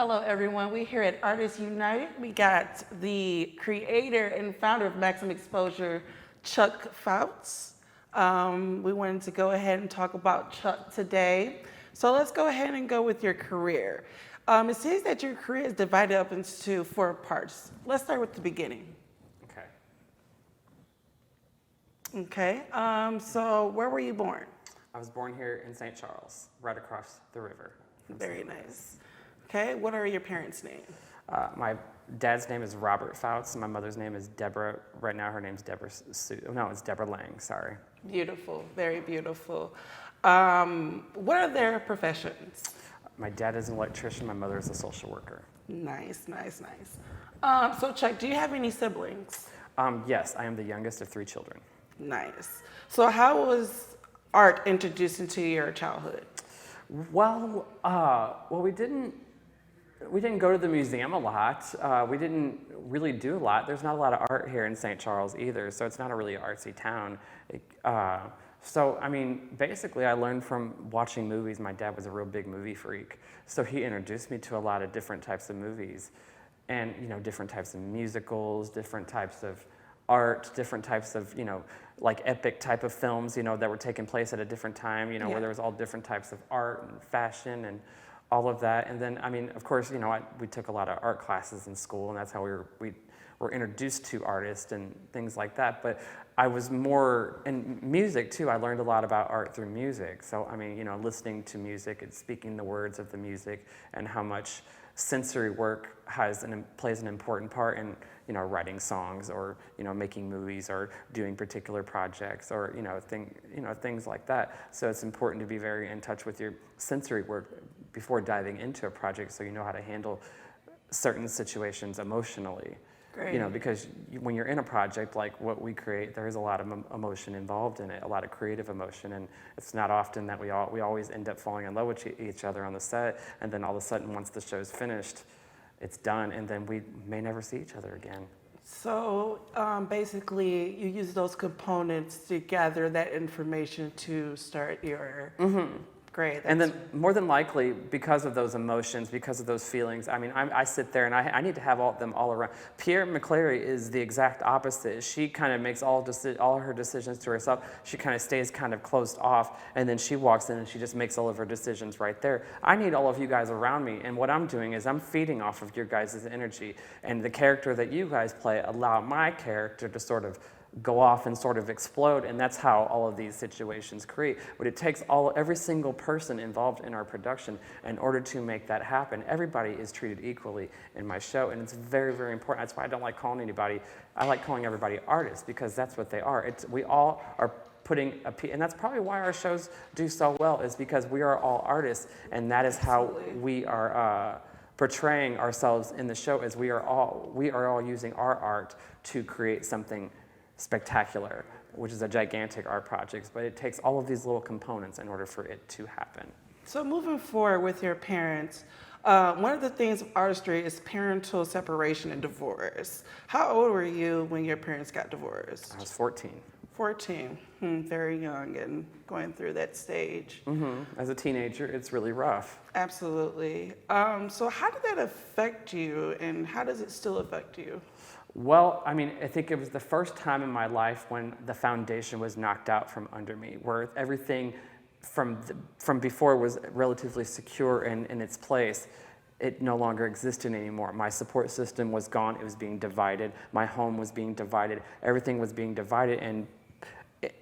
Hello, everyone. We're here at Artists United. We got the creator and founder of Maximum Exposure, Chuck Pfoutz. We wanted to go ahead and talk about Chuck today. So let's go ahead and go with your career. It says that your career is divided up into 4 parts. Let's start with the beginning. Okay. So where were you born? I was born here in St. Charles, right across the river. Very nice. Okay. What are your parents' names? My dad's name is Robert Pfoutz, and my mother's name is Deborah. Right now, her name's Deborah it's Deborah Lang, sorry. Beautiful. Very beautiful. What are their professions? My dad is an electrician. My mother is a social worker. Nice, nice, nice. So Chuck, do you have any siblings? Yes, I am the youngest of 3 children. Nice. So how was art introduced into your childhood? Well, we didn't go to the museum a lot. We didn't really do a lot. There's not a lot of art here in St. Charles either, so it's not a really artsy town. So, I mean, basically I learned from watching movies. My dad was a real big movie freak, so he introduced me to a lot of different types of movies and, different types of musicals, different types of art, different types of, like epic type of films, that were taking place at a different time, where there was all different types of art and fashion and all of that. And then, I mean, of course, we took a lot of art classes in school, and that's how we were introduced to artists and things like that. But I was more in music too. I learned a lot about art through music. So, I mean, listening to music and speaking the words of the music, and how much sensory work plays an important part in writing songs, or making movies, or doing particular projects, or things like that. So it's important to be very in touch with your sensory work before diving into a project, so you know how to handle certain situations emotionally. Great. Because when you're in a project like what we create, there is a lot of emotion involved in it, a lot of creative emotion, and it's not often that we always end up falling in love with each other on the set, and then all of a sudden, once the show's finished, it's done, and then we may never see each other again. So basically, you use those components to gather that information to start your. Great. And then more than likely, because of those emotions, because of those feelings, I mean, I sit there and I need to have them all around. Pierre McClary is the exact opposite. She kind of makes all her decisions to herself. She kind of stays kind of closed off, and then she walks in and she just makes all of her decisions right there. I need all of you guys around me, and what I'm doing is I'm feeding off of your guys' energy. And the character that you guys play allow my character to sort of go off and sort of explode, and that's how all of these situations create. But it takes every single person involved in our production in order to make that happen. Everybody is treated equally in my show, and it's very, very important. That's why I don't like calling anybody, I like calling everybody artists, because that's what they are. We all are putting and that's probably why our shows do so well, is because we are all artists, and that is how we are portraying ourselves in the show, as we are all using our art to create something spectacular, which is a gigantic art project, but it takes all of these little components in order for it to happen. So moving forward with your parents, one of the things of artistry is parental separation and divorce. How old were you when your parents got divorced? I was 14. 14, very young and going through that stage. As a teenager, it's really rough. Absolutely. So how did that affect you, and how does it still affect you? Well, I mean, I think it was the first time in my life when the foundation was knocked out from under me, where everything from before was relatively secure in its place. It no longer existed anymore. My support system was gone. It was being divided. My home was being divided. Everything was being divided. And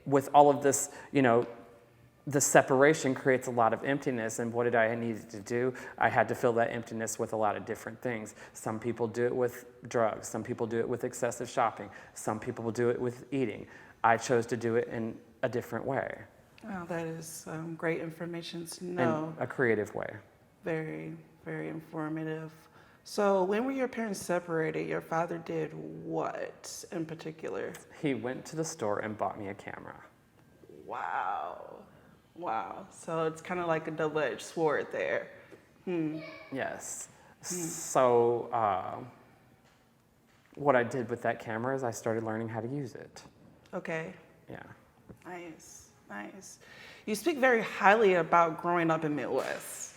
with all of this, the separation creates a lot of emptiness, and what did I need to do? I had to fill that emptiness with a lot of different things. Some people do it with drugs. Some people do it with excessive shopping. Some people will do it with eating. I chose to do it in a different way. Well, that is great information to know. In a creative way. Very, very informative. So when were your parents separated? Your father did what in particular? He went to the store and bought me a camera. Wow. Wow. So it's kind of like a double-edged sword there. Yes. So what I did with that camera is I started learning how to use it. Okay. Yeah. Nice, nice. You speak very highly about growing up in Midwest.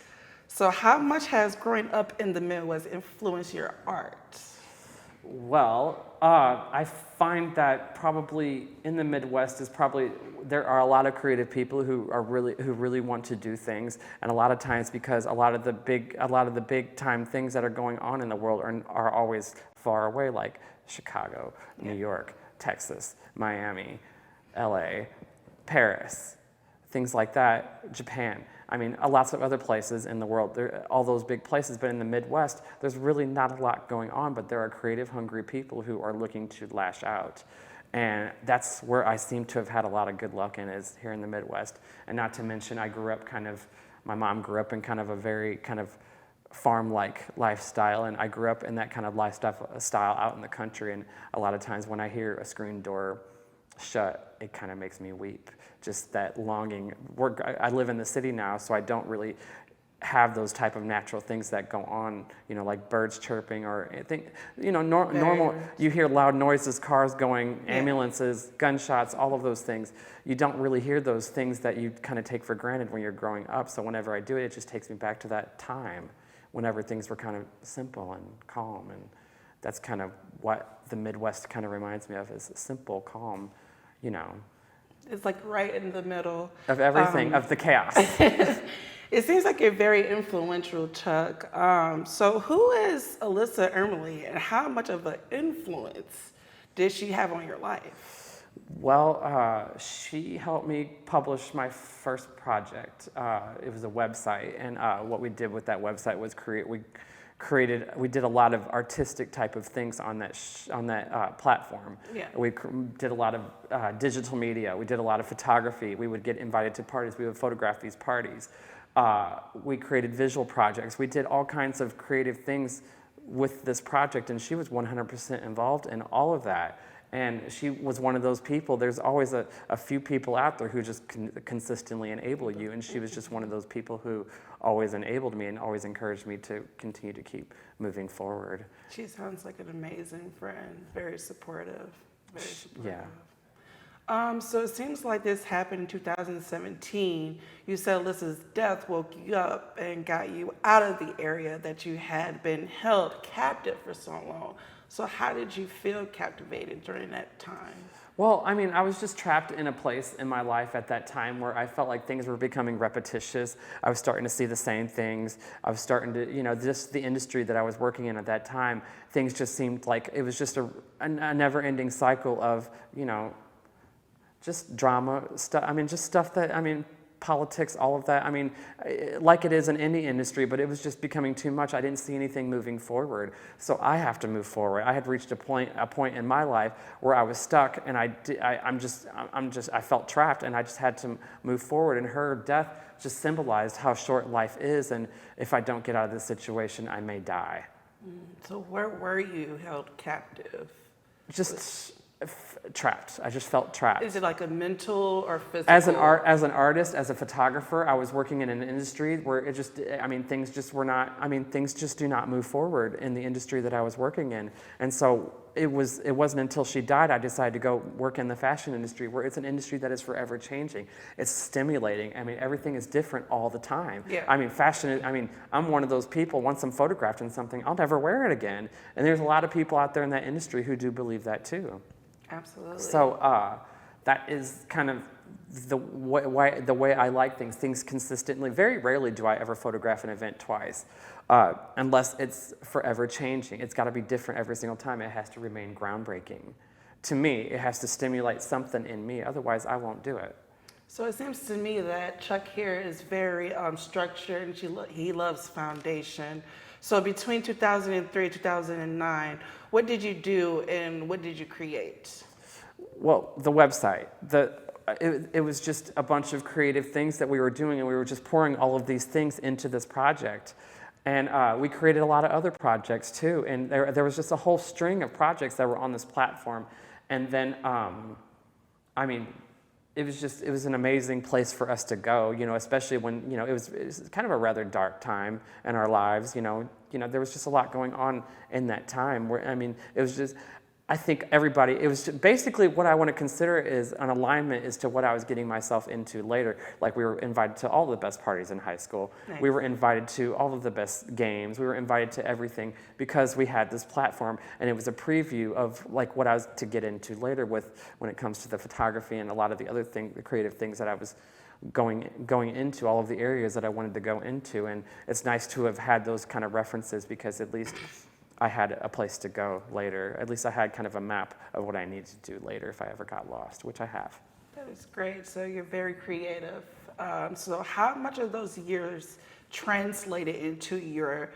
So how much has growing up in the Midwest influenced your art? Well, I find that probably in the Midwest is probably there are a lot of creative people who really want to do things, and a lot of times because a lot of the big time things that are going on in the world are always far away, like Chicago, New York, Texas, Miami, LA, Paris, things like that, Japan. I mean, lots of other places in the world, all those big places, but in the Midwest, there's really not a lot going on, but there are creative, hungry people who are looking to lash out. And that's where I seem to have had a lot of good luck in, is here in the Midwest. And not to mention, my mom grew up in kind of a very kind of farm-like lifestyle, and I grew up in that kind of lifestyle out in the country, and a lot of times when I hear a screen door shut, it kind of makes me weep. Just that longing. I live in the city now, so I don't really have those type of natural things that go on, like birds chirping or normal. You hear loud noises, cars going, ambulances, gunshots, all of those things. You don't really hear those things that you kind of take for granted when you're growing up. So whenever I do it, it just takes me back to that time whenever things were kind of simple and calm. And that's kind of what the Midwest kind of reminds me of, is simple, calm, It's like right in the middle of everything, of the chaos. It seems like you're very influential, Chuck. So who is Alyssa Ermely, and how much of an influence did she have on your life? Well, she helped me publish my first project. It was a website, and what we did with that website was we did a lot of artistic type of things on that platform. Yeah. We did a lot of digital media. We did a lot of photography. We would get invited to parties. We would photograph these parties. We created visual projects. We did all kinds of creative things with this project, and she was 100% involved in all of that. And she was one of those people. There's always a few people out there who just consistently enable you, and she was just one of those people who always enabled me and always encouraged me to continue to keep moving forward. She sounds like an amazing friend, very supportive. Very supportive. Yeah. So it seems like this happened in 2017. You said Alyssa's death woke you up and got you out of the area that you had been held captive for so long. So how did you feel captivated during that time? Well, I mean, I was just trapped in a place in my life at that time where I felt like things were becoming repetitious. I was starting to see the same things. I was starting to, just the industry that I was working in at that time, things just seemed like it was just a never-ending cycle of, just drama stuff. I mean, just stuff that, politics, all of that. I mean, like it is in any industry, but it was just becoming too much. I didn't see anything moving forward. So I have to move forward. I had reached a point in my life where I was stuck, and I felt trapped, and I just had to move forward. And her death just symbolized how short life is, and if I don't get out of this situation, I may die. So where were you held captive? Just trapped. I just felt trapped. Is it like a mental or physical? As an artist, as a photographer, I was working in an industry where things just do not move forward in the industry that I was working in. And so it wasn't until she died I decided to go work in the fashion industry, where it's an industry that is forever changing. It's stimulating. Everything is different all the time. Yeah. Fashion, I'm one of those people, once I'm photographed in something, I'll never wear it again. And there's a lot of people out there in that industry who do believe that too. Absolutely. So that is kind of the way I like things consistently. Very rarely do I ever photograph an event twice, unless it's forever changing. It's got to be different every single time. It has to remain groundbreaking. To me, it has to stimulate something in me. Otherwise, I won't do it. So it seems to me that Chuck here is very structured, and he loves foundation. So between 2003 and 2009, what did you do and what did you create? Well, the website. It was just a bunch of creative things that we were doing, and we were just pouring all of these things into this project. And we created a lot of other projects too. And there was just a whole string of projects that were on this platform. And then, it was an amazing place for us to go, especially when, it was kind of a rather dark time in our lives, there was just a lot going on in that time where, it was just, I think everybody, it was basically what I want to consider is an alignment as to what I was getting myself into later. Like we were invited to all the best parties in high school. Nice. We were invited to all of the best games. We were invited to everything because we had this platform, and it was a preview of like what I was to get into later with when it comes to the photography and a lot of the other the creative things that I was going into, all of the areas that I wanted to go into. And it's nice to have had those kind of references because at least I had a place to go later. At least I had kind of a map of what I needed to do later if I ever got lost, which I have. That is great. So you're very creative. So how much of those years translated into your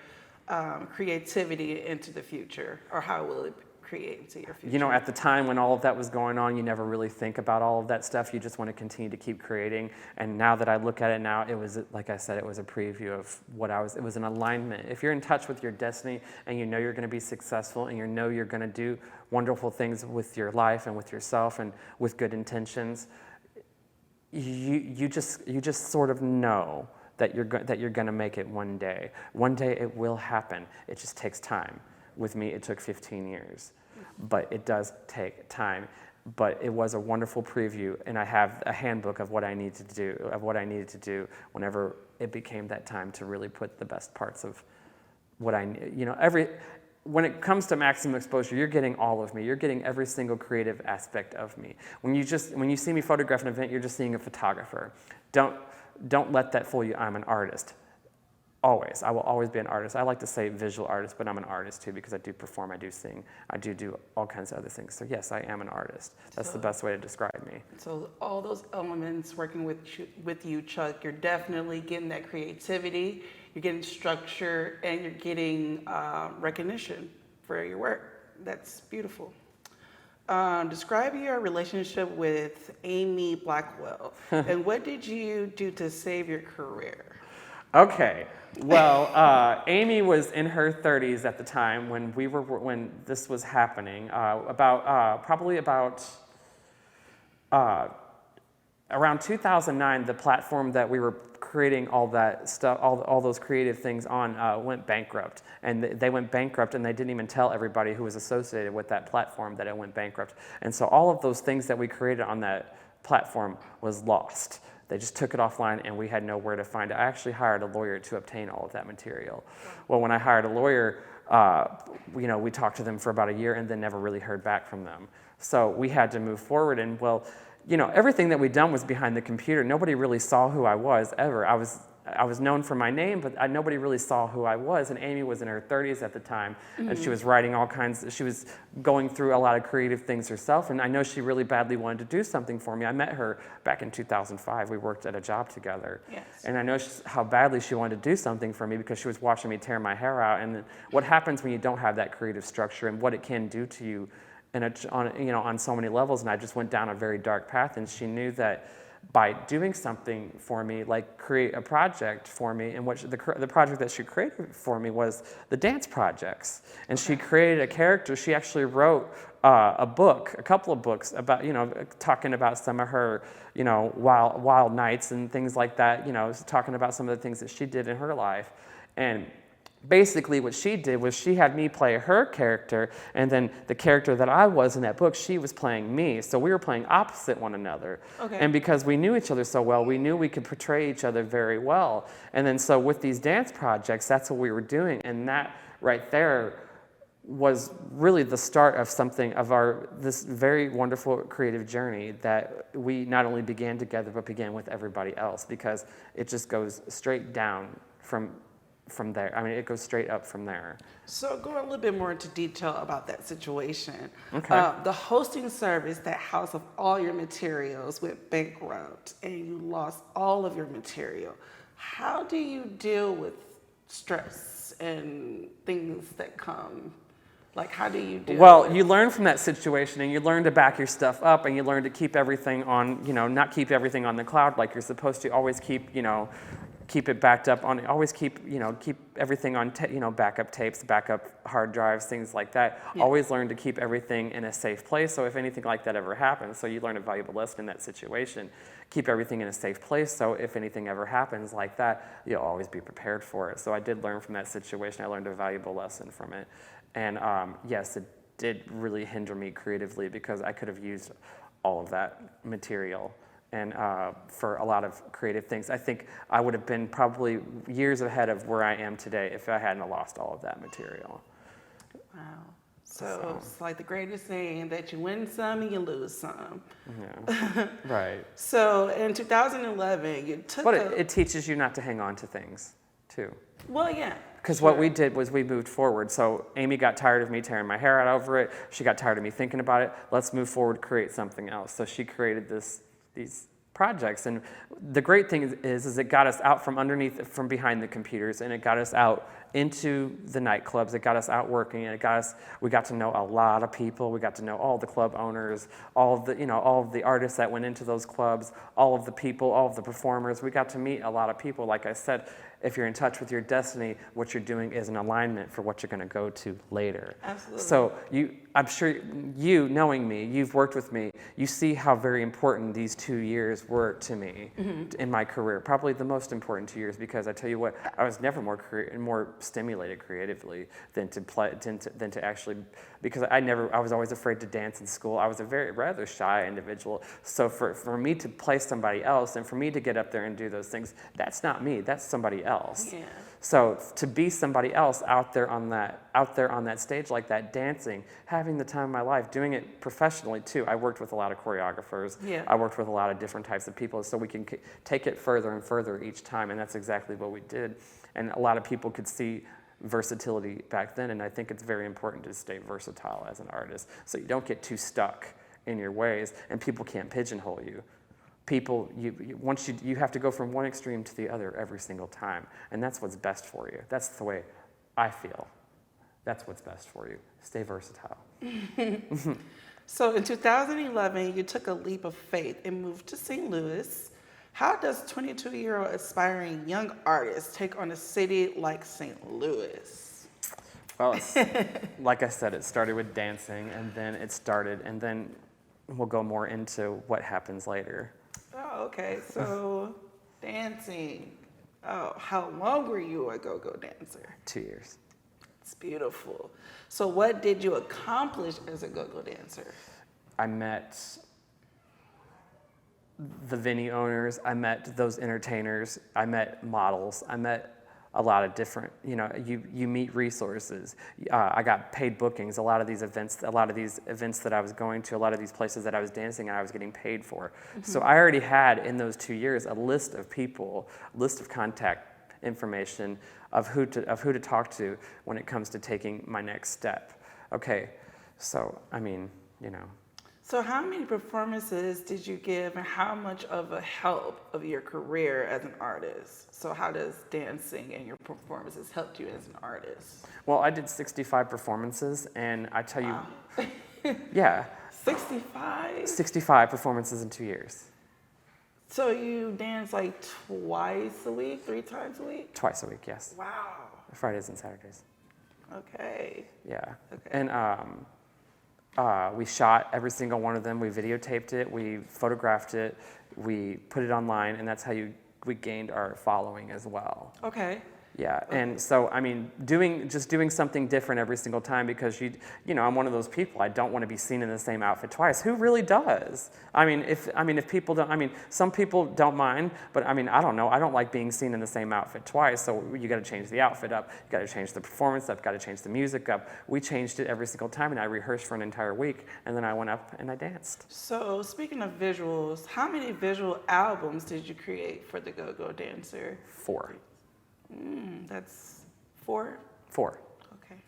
creativity into the future, or how will it create into your future? You know, at the time when all of that was going on, you never really think about all of that stuff. You just want to continue to keep creating. And now that I look at it now, it was, like I said, it was a preview of what it was an alignment. If you're in touch with your destiny and you know you're going to be successful and you know you're going to do wonderful things with your life and with yourself and with good intentions, you just sort of know that you're going to make it one day. One day it will happen. It just takes time. With me, it took 15 years, but it does take time. But it was a wonderful preview, and I have a handbook of what I needed to do whenever it became that time to really put the best parts of what when it comes to maximum exposure, you're getting all of me. You're getting every single creative aspect of me. When you see me photograph an event, you're just seeing a photographer. Don't let that fool you. I'm an artist. Always. I will always be an artist. I like to say visual artist, but I'm an artist too because I do perform, I do sing, I do all kinds of other things. So yes, I am an artist. That's the best way to describe me. So all those elements working with you, Chuck, you're definitely getting that creativity, you're getting structure, and you're getting recognition for your work. That's beautiful. Describe your relationship with Amy Blackwell, and what did you do to save your career? Okay, well, Amy was in her 30s at the time when this was happening. Probably about around 2009, the platform that we were creating all that stuff, all those creative things on, went bankrupt. And they went bankrupt, and they didn't even tell everybody who was associated with that platform that it went bankrupt. And so all of those things that we created on that platform was lost. They just took it offline, and we had nowhere to find it. I actually hired a lawyer to obtain all of that material. Well, when I hired a lawyer, we talked to them for about a year and then never really heard back from them. So we had to move forward, and everything that we'd done was behind the computer. Nobody really saw who I was ever. I was known for my name, but nobody really saw who I was. And Amy was in her 30s at the time, and she was writing she was going through a lot of creative things herself. And I know she really badly wanted to do something for me. I met her back in 2005. We worked at a job together. Yes. And I know how badly she wanted to do something for me because she was watching me tear my hair out. And what happens when you don't have that creative structure and what it can do to you on so many levels. And I just went down a very dark path, and she knew that by doing something for me, like create a project for me, and the project that she created for me was the dance projects. And she created a character. She actually wrote a couple of books about, talking about some of her, wild nights and things like that, talking about some of the things that she did in her life. And basically what she did was she had me play her character, and then the character that I was in that book, she was playing me. So we were playing opposite one another. Okay. And because we knew each other so well, we knew we could portray each other very well. And then so with these dance projects, that's what we were doing. And that right there was really the start of this very wonderful creative journey that we not only began together, but began with everybody else, because it just goes straight down from there. I mean, it goes straight up from there. So go a little bit more into detail about that situation. Okay. The hosting service that housed all your materials went bankrupt, and you lost all of your material. How do you deal with stress and things that come? Like, how do you deal with it? You learn from that situation, and you learn to back your stuff up, and you learn to keep everything on, not keep everything on the cloud like you're supposed to. Always keep it backed up on, always keep everything on, backup tapes, backup hard drives, things like that. Yeah. Always learn to keep everything in a safe place. So if anything like that ever happens, so you learn a valuable lesson in that situation. Keep everything in a safe place. So if anything ever happens like that, you'll always be prepared for it. So I did learn from that situation. I learned a valuable lesson from it. And yes, did really hinder me creatively because I could have used all of that material and for a lot of creative things. I think I would have been probably years ahead of where I am today if I hadn't lost all of that material. Wow. So it's like the greatest saying that you win some and you lose some. Yeah, right. So in 2011, you took But it teaches you not to hang on to things, too. Well, yeah. Because sure. what we did was we moved forward. So Amy got tired of me tearing my hair out over it. She got tired of me thinking about it. Let's move forward, create something else. So she created these projects. And the great thing is it got us out from behind the computers, and it got us out into the nightclubs. It got us out working, and we got to know a lot of people. We got to know all the club owners, all of the artists that went into those clubs, all of the people, all of the performers. We got to meet a lot of people. Like I said, if you're in touch with your destiny, what you're doing is an alignment for what you're going to go to later. Absolutely. So I'm sure you, knowing me, you've worked with me, you see how very important these 2 years were to me in my career. Probably the most important 2 years, because I tell you what, I was never more stimulated creatively than to actually, because I was always afraid to dance in school. I was a rather shy individual. So for me to play somebody else and for me to get up there and do those things, that's not me, that's somebody else. Yeah. So to be somebody else out there on that stage like that, dancing, having the time of my life, doing it professionally too. I worked with a lot of choreographers. Yeah. I worked with a lot of different types of people, so we can take it further and further each time, and that's exactly what we did. And a lot of people could see versatility back then, and I think it's very important to stay versatile as an artist, so you don't get too stuck in your ways, and people can't pigeonhole you. People, you have to go from one extreme to the other every single time, and that's what's best for you. That's the way I feel. That's what's best for you. Stay versatile. So in 2011, you took a leap of faith and moved to St. Louis. How does 22-year-old aspiring young artists take on a city like St. Louis? Well, like I said, it started with dancing, and then we'll go more into what happens later. Oh, okay. So dancing. Oh, how long were you a go-go dancer? 2 years. It's beautiful. So what did you accomplish as a go-go dancer? I met the venue owners, I met those entertainers, I met models, I met a lot of different, you meet resources. I got paid bookings. A lot of these events that I was going to, a lot of these places that I was dancing at, I was getting paid for. So I already had in those 2 years a list of people, list of contact information of who to talk to when it comes to taking my next step. Okay, so So how many performances did you give, and how much of a help of your career as an artist? So how does dancing and your performances help you as an artist? Well, I did 65 performances, and I tell you, Wow. yeah. 65? 65 performances in 2 years. So you dance like twice a week, 3 times a week? Twice a week, yes. Wow. Fridays and Saturdays. Okay. Yeah. Okay. And we shot every single one of them. We videotaped it. We photographed it. We put it online, and that's how we gained our following as well. Okay. Yeah, and so doing something different every single time, because I'm one of those people. I don't want to be seen in the same outfit twice. Who really does? If people don't, some people don't mind, but I don't know. I don't like being seen in the same outfit twice. So you got to change the outfit up. You got to change the performance up. Got to change the music up. We changed it every single time, and I rehearsed for an entire week, and then I went up and I danced. So speaking of visuals, how many visual albums did you create for the Go-Go Dancer? 4. That's 4? 4. Okay.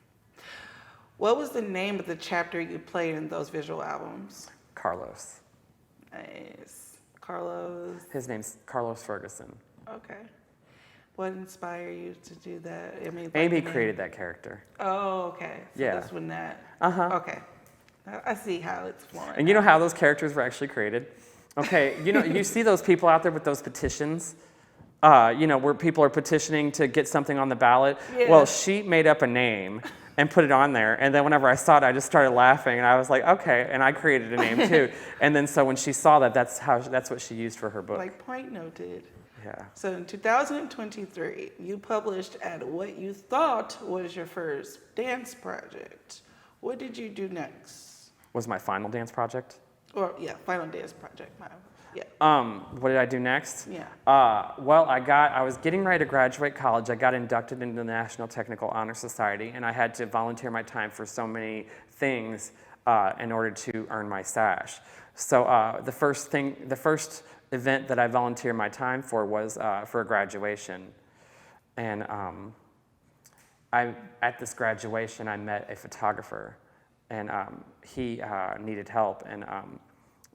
What was the name of the chapter you played in those visual albums? Carlos. Nice. Carlos? His name's Carlos Ferguson. Okay. What inspired you to do that? Amy created that character. Oh, okay. So Yeah. that's when that... Uh-huh. Okay. I see how it's flowing. And you know how those characters were actually created? Okay, you see those people out there with those petitions? Where people are petitioning to get something on the ballot. Yeah. Well, she made up a name and put it on there. And then whenever I saw it, I just started laughing. And I was like, okay. And I created a name too. And then so when she saw that, that's what she used for her book. Like point noted. Yeah. So in 2023, you published at what you thought was your first dance project. What did you do next? Was my final dance project. Or, yeah, final dance project. Yeah. What did I do next? Yeah. Well, I was getting ready to graduate college. I got inducted into the National Technical Honor Society, and I had to volunteer my time for so many things in order to earn my stash. So the first event that I volunteered my time for was for a graduation. And at this graduation, I met a photographer, and he needed help, and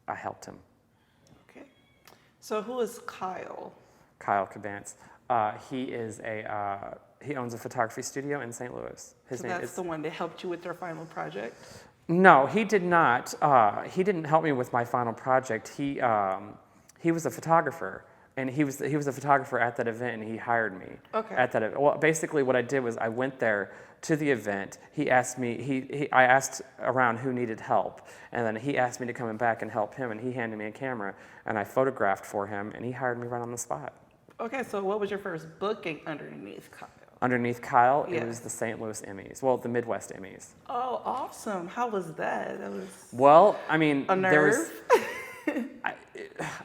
I helped him. Okay. So who is Kyle? Kyle Cabance. He owns a photography studio in St. Louis. His So name that's is. the one that helped you with your final project? No, he did not. He didn't help me with my final project. He was a photographer, and he was a photographer at that event, and he hired me. Okay. At that event. Well, basically, what I did was I went there to the event. He asked me. I asked around who needed help, and then he asked me to come back and help him, and he handed me a camera, and I photographed for him, and he hired me right on the spot. Okay, so what was your first booking underneath Kyle? Underneath Kyle, Yeah. it was the St. Louis Emmys. Well, the Midwest Emmys. Oh, awesome. How was that? That was Well, I mean, a there was. nerve?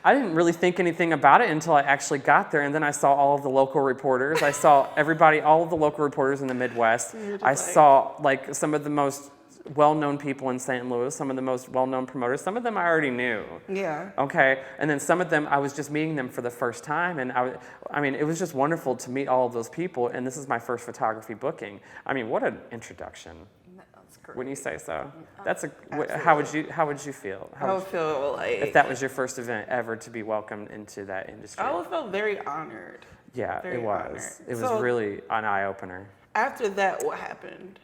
I didn't really think anything about it until I actually got there, and then I saw all of the local reporters. I saw all of the local reporters in the Midwest. You're just I like- saw like some of the most well-known people in St. Louis, some of the most well-known promoters. Some of them I already knew. Yeah. Okay, and then some of them I was just meeting them for the first time, and I mean, it was just wonderful to meet all of those people. And this is my first photography booking. I mean, what an introduction! That's great. Wouldn't you say so? That's a. Absolutely. How would you feel? I would feel like If that was your first event ever to be welcomed into that industry. I would feel very honored. Yeah, very it was. honored. It was So- really an eye-opener. After that, what happened?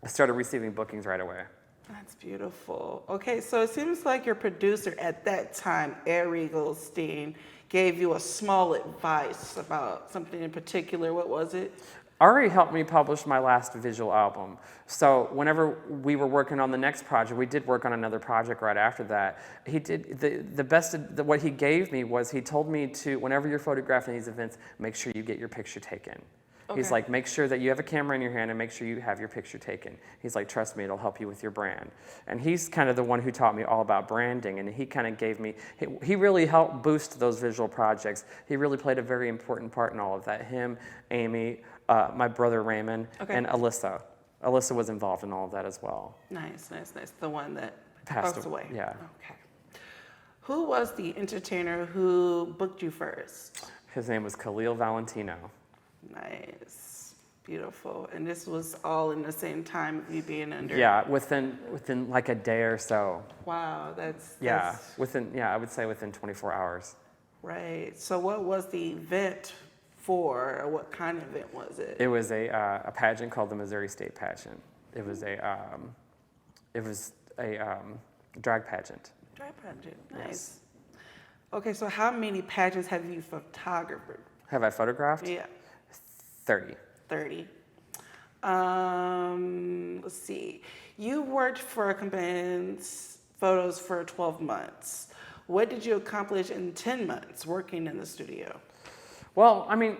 I started receiving bookings right away. That's beautiful. Okay, so it seems like your producer at that time, Ari Goldstein, gave you a small advice about something in particular. What was it? Ari helped me publish my last visual album. So whenever we were working on the next project, we did work on another project right after that. He did what he gave me was he told me to, whenever you're photographing these events, make sure you get your picture taken. He's Okay. like, make sure that you have a camera in your hand and make sure you have your picture taken. He's like, trust me, it'll help you with your brand. And he's kind of the one who taught me all about branding, and he kind of gave me, he really helped boost those visual projects. He really played a very important part in all of that. Him, Amy, my brother Raymond, Okay. and Alyssa. Alyssa was involved in all of that as well. Nice. The one that Passed away. yeah. Okay. Who was the entertainer who booked you first? His name was Khalil Valentino. Nice. Beautiful. And this was all in the same time of you being under? Yeah, within like a day or so. Wow, that's I would say within 24 hours. right. So what was the event for? Or what kind of event was it? It was a pageant called the Missouri State Pageant. It was a drag pageant. Drag pageant. Yes. Nice. Okay, so how many pageants have you photographed? Have I photographed? Yeah, 30. 30. Let's see. You worked for Cabance Photos for 12 months. What did you accomplish in 10 months working in the studio? Well, I mean,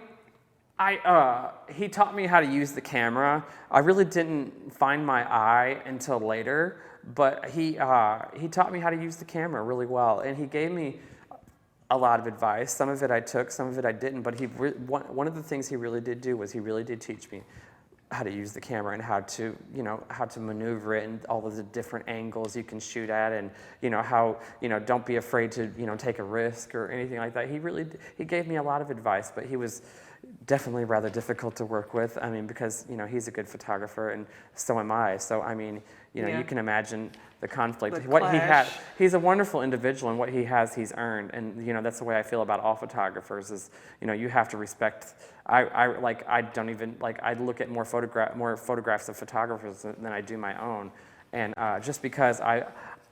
he taught me how to use the camera. I really didn't find my eye until later, but he taught me how to use the camera really well, and he gave me a lot of advice. Some of it I took, some of it I didn't, but one of the things he really did do was he really did teach me how to use the camera and how to maneuver it and all of the different angles you can shoot at, and don't be afraid to take a risk or anything like that. He gave me a lot of advice, but he was definitely rather difficult to work with. I mean, because he's a good photographer and so am I. So I mean, Yeah. you can imagine the conflict. The What he had, clash. he's a wonderful individual, and what he has, he's earned. And that's the way I feel about all photographers. Is you have to respect. I don't even like. I look at more photographs of photographers than I do my own. And just because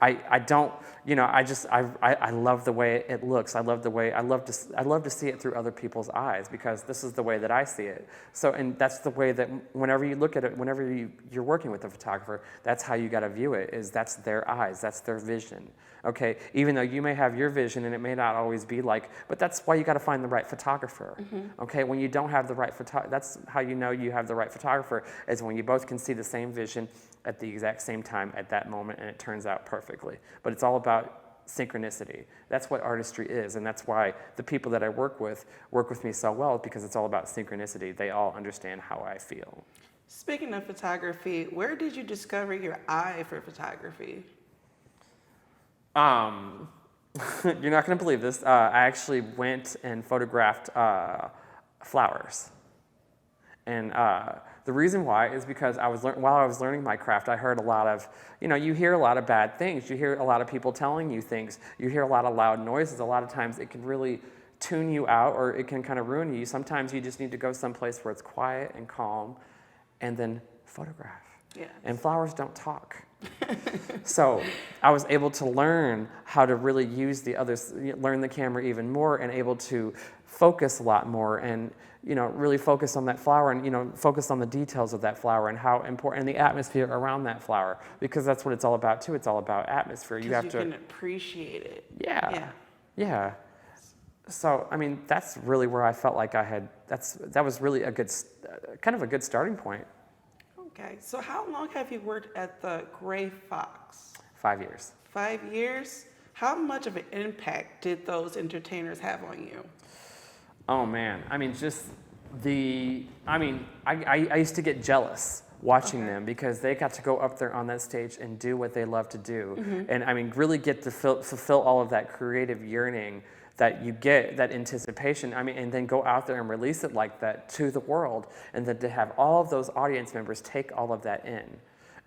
I don't, I love the way it looks. I love to see it through other people's eyes, because this is the way that I see it. So, and that's the way that whenever you look at it, whenever you're working with a photographer, that's how you got to view it, is that's their eyes, that's their vision. Okay, even though you may have your vision and it may not always be like, but that's why you got to find the right photographer. Okay, when you don't have the right that's how you know you have the right photographer, is when you both can see the same vision at the exact same time at that moment, and it turns out perfectly. But it's all about synchronicity. That's what artistry is, and that's why the people that I work with me so well, because it's all about synchronicity. They all understand how I feel. Speaking of photography, where did you discover your eye for photography? You're not going to believe this. I actually went and photographed flowers. And the reason why is because while I was learning my craft, I heard a lot of, you hear a lot of bad things. You hear a lot of people telling you things. You hear a lot of loud noises. A lot of times it can really tune you out, or it can kind of ruin you. Sometimes you just need to go someplace where it's quiet and calm and then photograph. Yes. And flowers don't talk. So I was able to learn how to really use learn the camera even more, and able to focus a lot more, and really focus on that flower, and focus on the details of that flower, and how important, and the atmosphere around that flower, because that's what it's all about too. It's all about atmosphere. You can appreciate it. Yeah. So I mean, that's really where I felt like that was really a good kind of a good starting point. Okay, so how long have you worked at the Gray Fox? 5 years. 5 years? How much of an impact did those entertainers have on you? Oh man, I mean, I used to get jealous watching them, because they got to go up there on that stage and do what they love to do. And I mean, really get to fulfill all of that creative yearning that you get, that anticipation, and then go out there and release it like that to the world, and then to have all of those audience members take all of that in.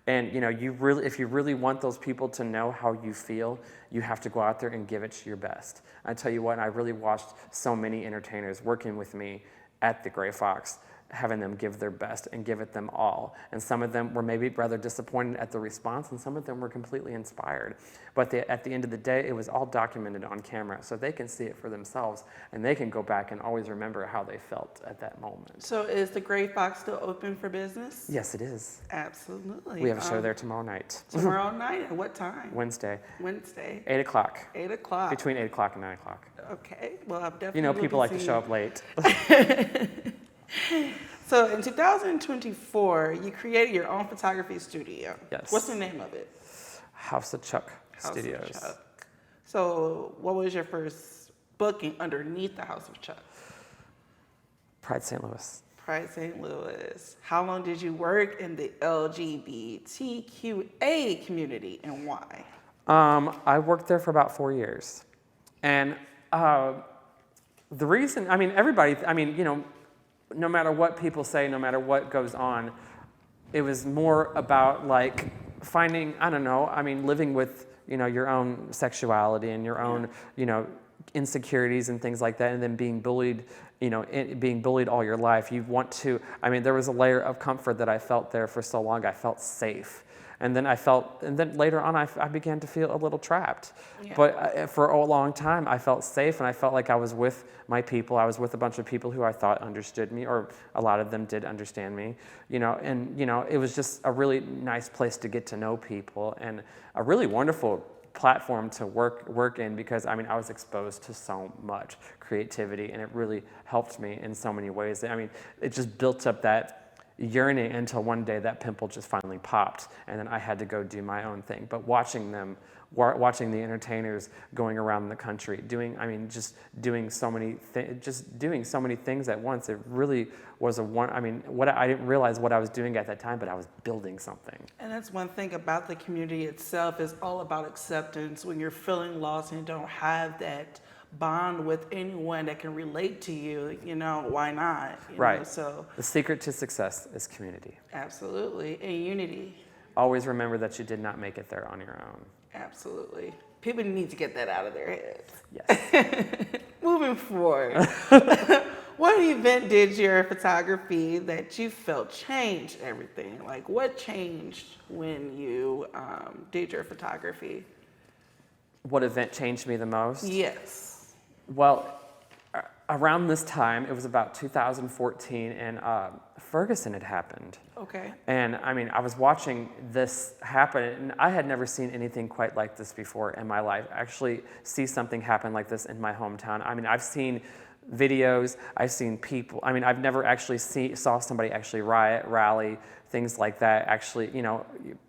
And if you really want those people to know how you feel, you have to go out there and give it your best. I tell you what, I really watched so many entertainers working with me at the Gray Fox, having them give their best and give it them all. And some of them were maybe rather disappointed at the response, and some of them were completely inspired. But at the end of the day, it was all documented on camera, so they can see it for themselves, and they can go back and always remember how they felt at that moment. So is the Gray Fox still open for business? Yes, it is. Absolutely. We have a show there tomorrow night. Tomorrow night? At what time? Wednesday. 8 o'clock. 8 o'clock. Between 8 o'clock and 9 o'clock. Okay. Well, I've definitely people like to show up late. So in 2024, you created your own photography studio. Yes. What's the name of it? House of Chuck House Studios. of Chuck. So what was your first booking underneath the House of Chuck? Pride St. Louis. Pride St. Louis. How long did you work in the LGBTQA community, and why? I worked there for about 4 years. And the reason, everybody, no matter what people say, no matter what goes on, it was more about like finding, living with, your own sexuality and your own, insecurities and things like that, and then being bullied, being bullied all your life. You want to, there was a layer of comfort that I felt there for so long. I felt safe. And then later on, I began to feel a little trapped. Yeah. But for a long time, I felt safe, and I felt like I was with my people. I was with a bunch of people who I thought understood me, or a lot of them did understand me. It was just a really nice place to get to know people, and a really wonderful platform to work in, because I was exposed to so much creativity, and it really helped me in so many ways. It just built up that yearning until one day that pimple just finally popped, and then I had to go do my own thing. But watching the entertainers going around the country doing so many things at once, it really was I didn't realize what I was doing at that time, but I was building something. And that's one thing about the community itself, is all about acceptance. When you're feeling lost and you don't have that bond with anyone that can relate to you, why not? Right. So the secret to success is community. Absolutely. And unity. Always remember that you did not make it there on your own. Absolutely. People need to get that out of their heads. Yes. Moving forward, what event did your photography that you felt changed everything? Like, what changed when you did your photography? what event changed me the most? Yes. Well, around this time, it was about 2014, and Ferguson had happened. Okay. And I mean, I was watching this happen, and I had never seen anything quite like this before in my life. Actually, see something happen like this in my hometown. I mean, I've seen videos, I've seen people. I mean, I've never actually saw somebody actually riot, rally, things like that. Actually,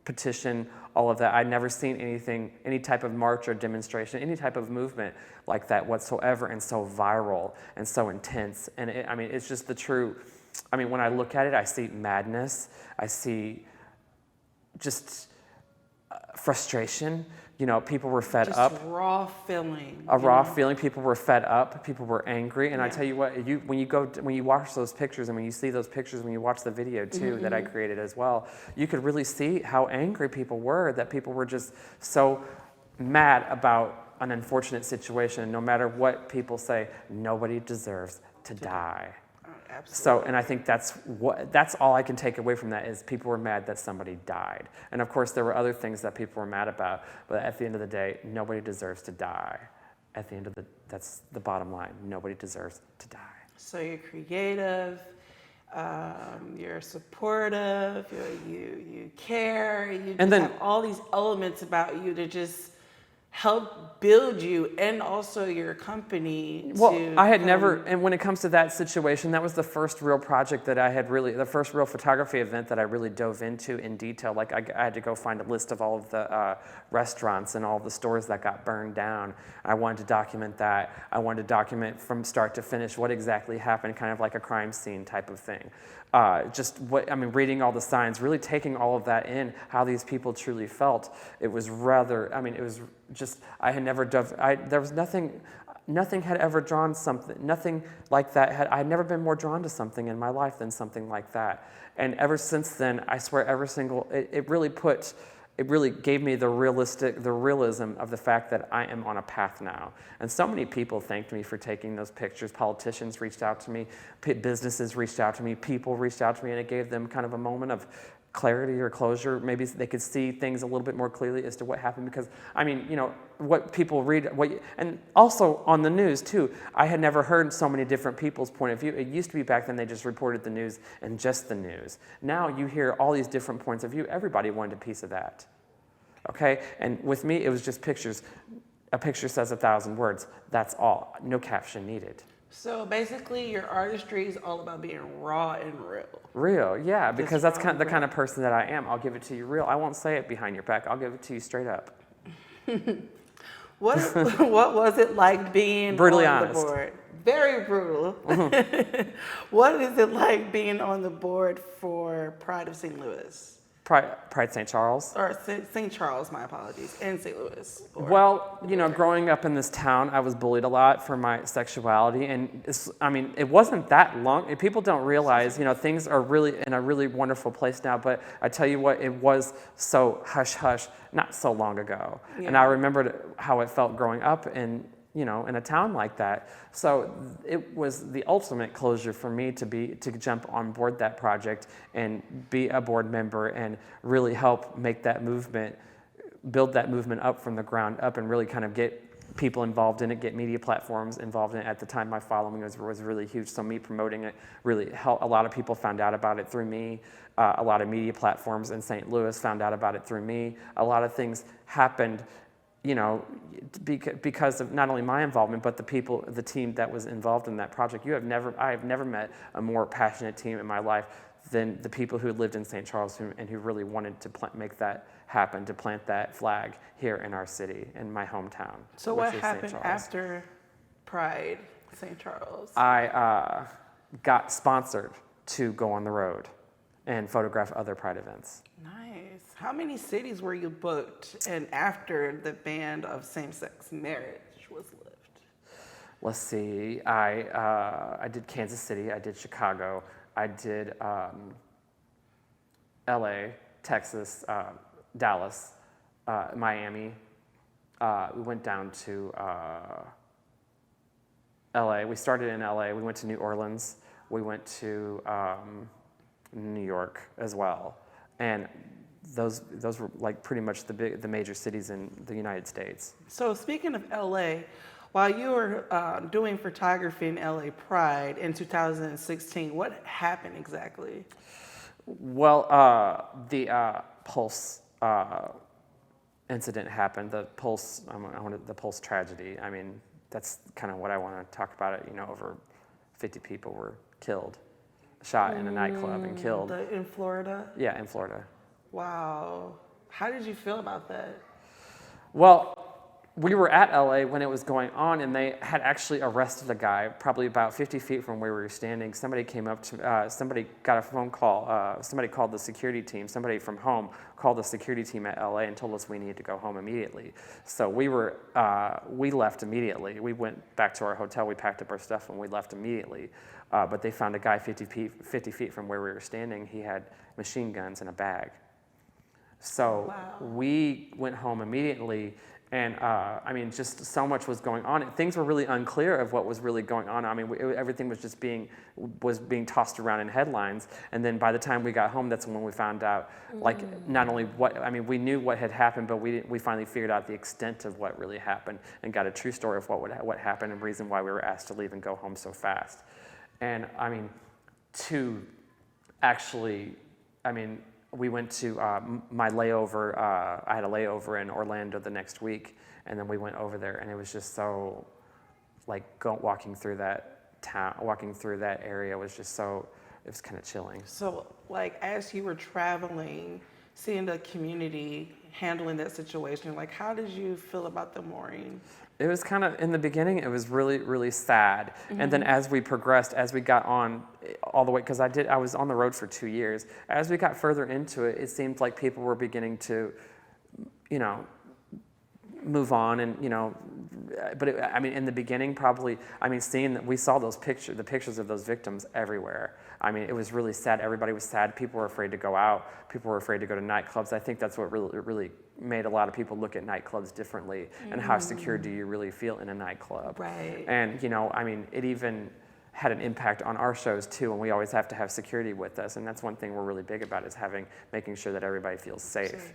petition, all of that. I'd never seen anything, any type of march or demonstration, any type of movement like that whatsoever, and so viral and so intense. And it's just the true. I mean, when I look at it, I see madness. I see just frustration. People were fed up. Just raw feeling. A raw feeling. People were fed up. People were angry. And I tell you what, when you watch those pictures, and when you see those pictures, when you watch the video too that I created as well, you could really see how angry people were. That people were just so mad about an unfortunate situation. No matter what people say, nobody deserves to die. Absolutely. So, and I think that's all I can take away from that is people were mad that somebody died. And of course, there were other things that people were mad about, but at the end of the day, nobody deserves to die. That's the bottom line. Nobody deserves to die. So you're creative, you're supportive, you care, you just have all these elements about you to just help build you and also your company. I had never, and when it comes to that situation, that was the first real project that I had the first real photography event that I really dove into in detail. Like I had to go find a list of all of the restaurants and all the stores that got burned down. I wanted to document that. I wanted to document from start to finish what exactly happened, kind of like a crime scene type of thing. Reading all the signs, really taking all of that in, how these people truly felt. It was it was just, I had never dove, there was nothing had ever drawn something, nothing like that I had never been more drawn to something in my life than something like that. And ever since then, I swear it really gave me the realism of the fact that I am on a path now. And so many people thanked me for taking those pictures. Politicians reached out to me, businesses reached out to me, people reached out to me, and it gave them kind of a moment of clarity or closure. Maybe they could see things a little bit more clearly as to what happened, because what people read, and also on the news too, I had never heard so many different people's point of view. It used to be back then they just reported the news and just the news. Now you hear all these different points of view. Everybody wanted a piece of that. Okay, and with me, it was just pictures. A picture says 1,000 words. That's all. No caption needed. So basically, your artistry is all about being raw and real. Real, yeah, because that's the kind of person that I am. I'll give it to you real. I won't say it behind your back. I'll give it to you straight up. What was it like being brutally on honest. The board? Very brutal. What is it like being on the board for Pride of St. Louis? Pride St. Charles? Or St. Charles, my apologies, and St. Louis. Well, growing up in this town, I was bullied a lot for my sexuality, and it wasn't that long. People don't realize, things are really in a really wonderful place now, but I tell you what, it was so hush-hush not so long ago. Yeah. And I remembered how it felt growing up in a town like that. So it was the ultimate closure for me to jump on board that project and be a board member and really help make that movement, build that movement up from the ground up, and really kind of get people involved in it, get media platforms involved in it. At the time, my following was really huge, so me promoting it really helped. A lot of people found out about it through me. A lot of media platforms in St. Louis found out about it through me. A lot of things happened because of not only my involvement, but the team that was involved in that project. I have never met a more passionate team in my life than the people who lived in St. Charles and who really wanted to make that happen, to plant that flag here in our city, in my hometown. So what happened after Pride St. Charles? I got sponsored to go on the road and photograph other Pride events. Nice. How many cities were you booked and after the ban of same-sex marriage was lifted? Let's see. I did Kansas City. I did Chicago. I did L.A., Texas, Dallas, Miami. We went down to L.A. We started in L.A. We went to New Orleans. We went to New York as well. And those were like pretty much the major cities in the United States. So speaking of LA, while you were doing photography in LA Pride in 2016, what happened exactly? Well, the Pulse incident happened. The Pulse, the Pulse tragedy. I mean, that's kind of what I want to talk about. It, over 50 people were killed, shot in a nightclub and killed. In Florida? Yeah, in Florida. Wow. How did you feel about that? Well, we were at LA when it was going on, and they had actually arrested a guy probably about 50 feet from where we were standing. Somebody came up to, somebody got a phone call. Somebody called the security team. Somebody from home called the security team at LA and told us we needed to go home immediately. So we left immediately. We went back to our hotel. We packed up our stuff and we left immediately. But they found a guy 50 feet from where we were standing. He had machine guns in a bag. So wow. We went home immediately. And I mean, just so much was going on. Things were really unclear of what was really going on. I mean, everything was just being tossed around in headlines. And then by the time we got home, that's when we found out, like, not only we knew what had happened, but we finally figured out the extent of what really happened and got a true story of what happened and reason why we were asked to leave and go home so fast. And I mean, we went to my layover. I had a layover in Orlando the next week, and then we went over there, and it was just so, like, walking through that town, walking through that area was just so, it was kind of chilling. So, like, as you were traveling, seeing the community handling that situation, like, how did you feel about the mourning? It was kind of, in the beginning, it was really, really sad. Mm-hmm. And then as we progressed, as we got on all the way, because I was on the road for 2 years. As we got further into it, it seemed like people were beginning to, move on and, but in the beginning, probably, seeing that we saw the pictures of those victims everywhere. I mean, it was really sad. Everybody was sad. People were afraid to go out. People were afraid to go to nightclubs. I think that's what really made a lot of people look at nightclubs differently and how secure do you really feel in a nightclub. Right. And, it even had an impact on our shows too, and we always have to have security with us. And that's one thing we're really big about is making sure that everybody feels safe.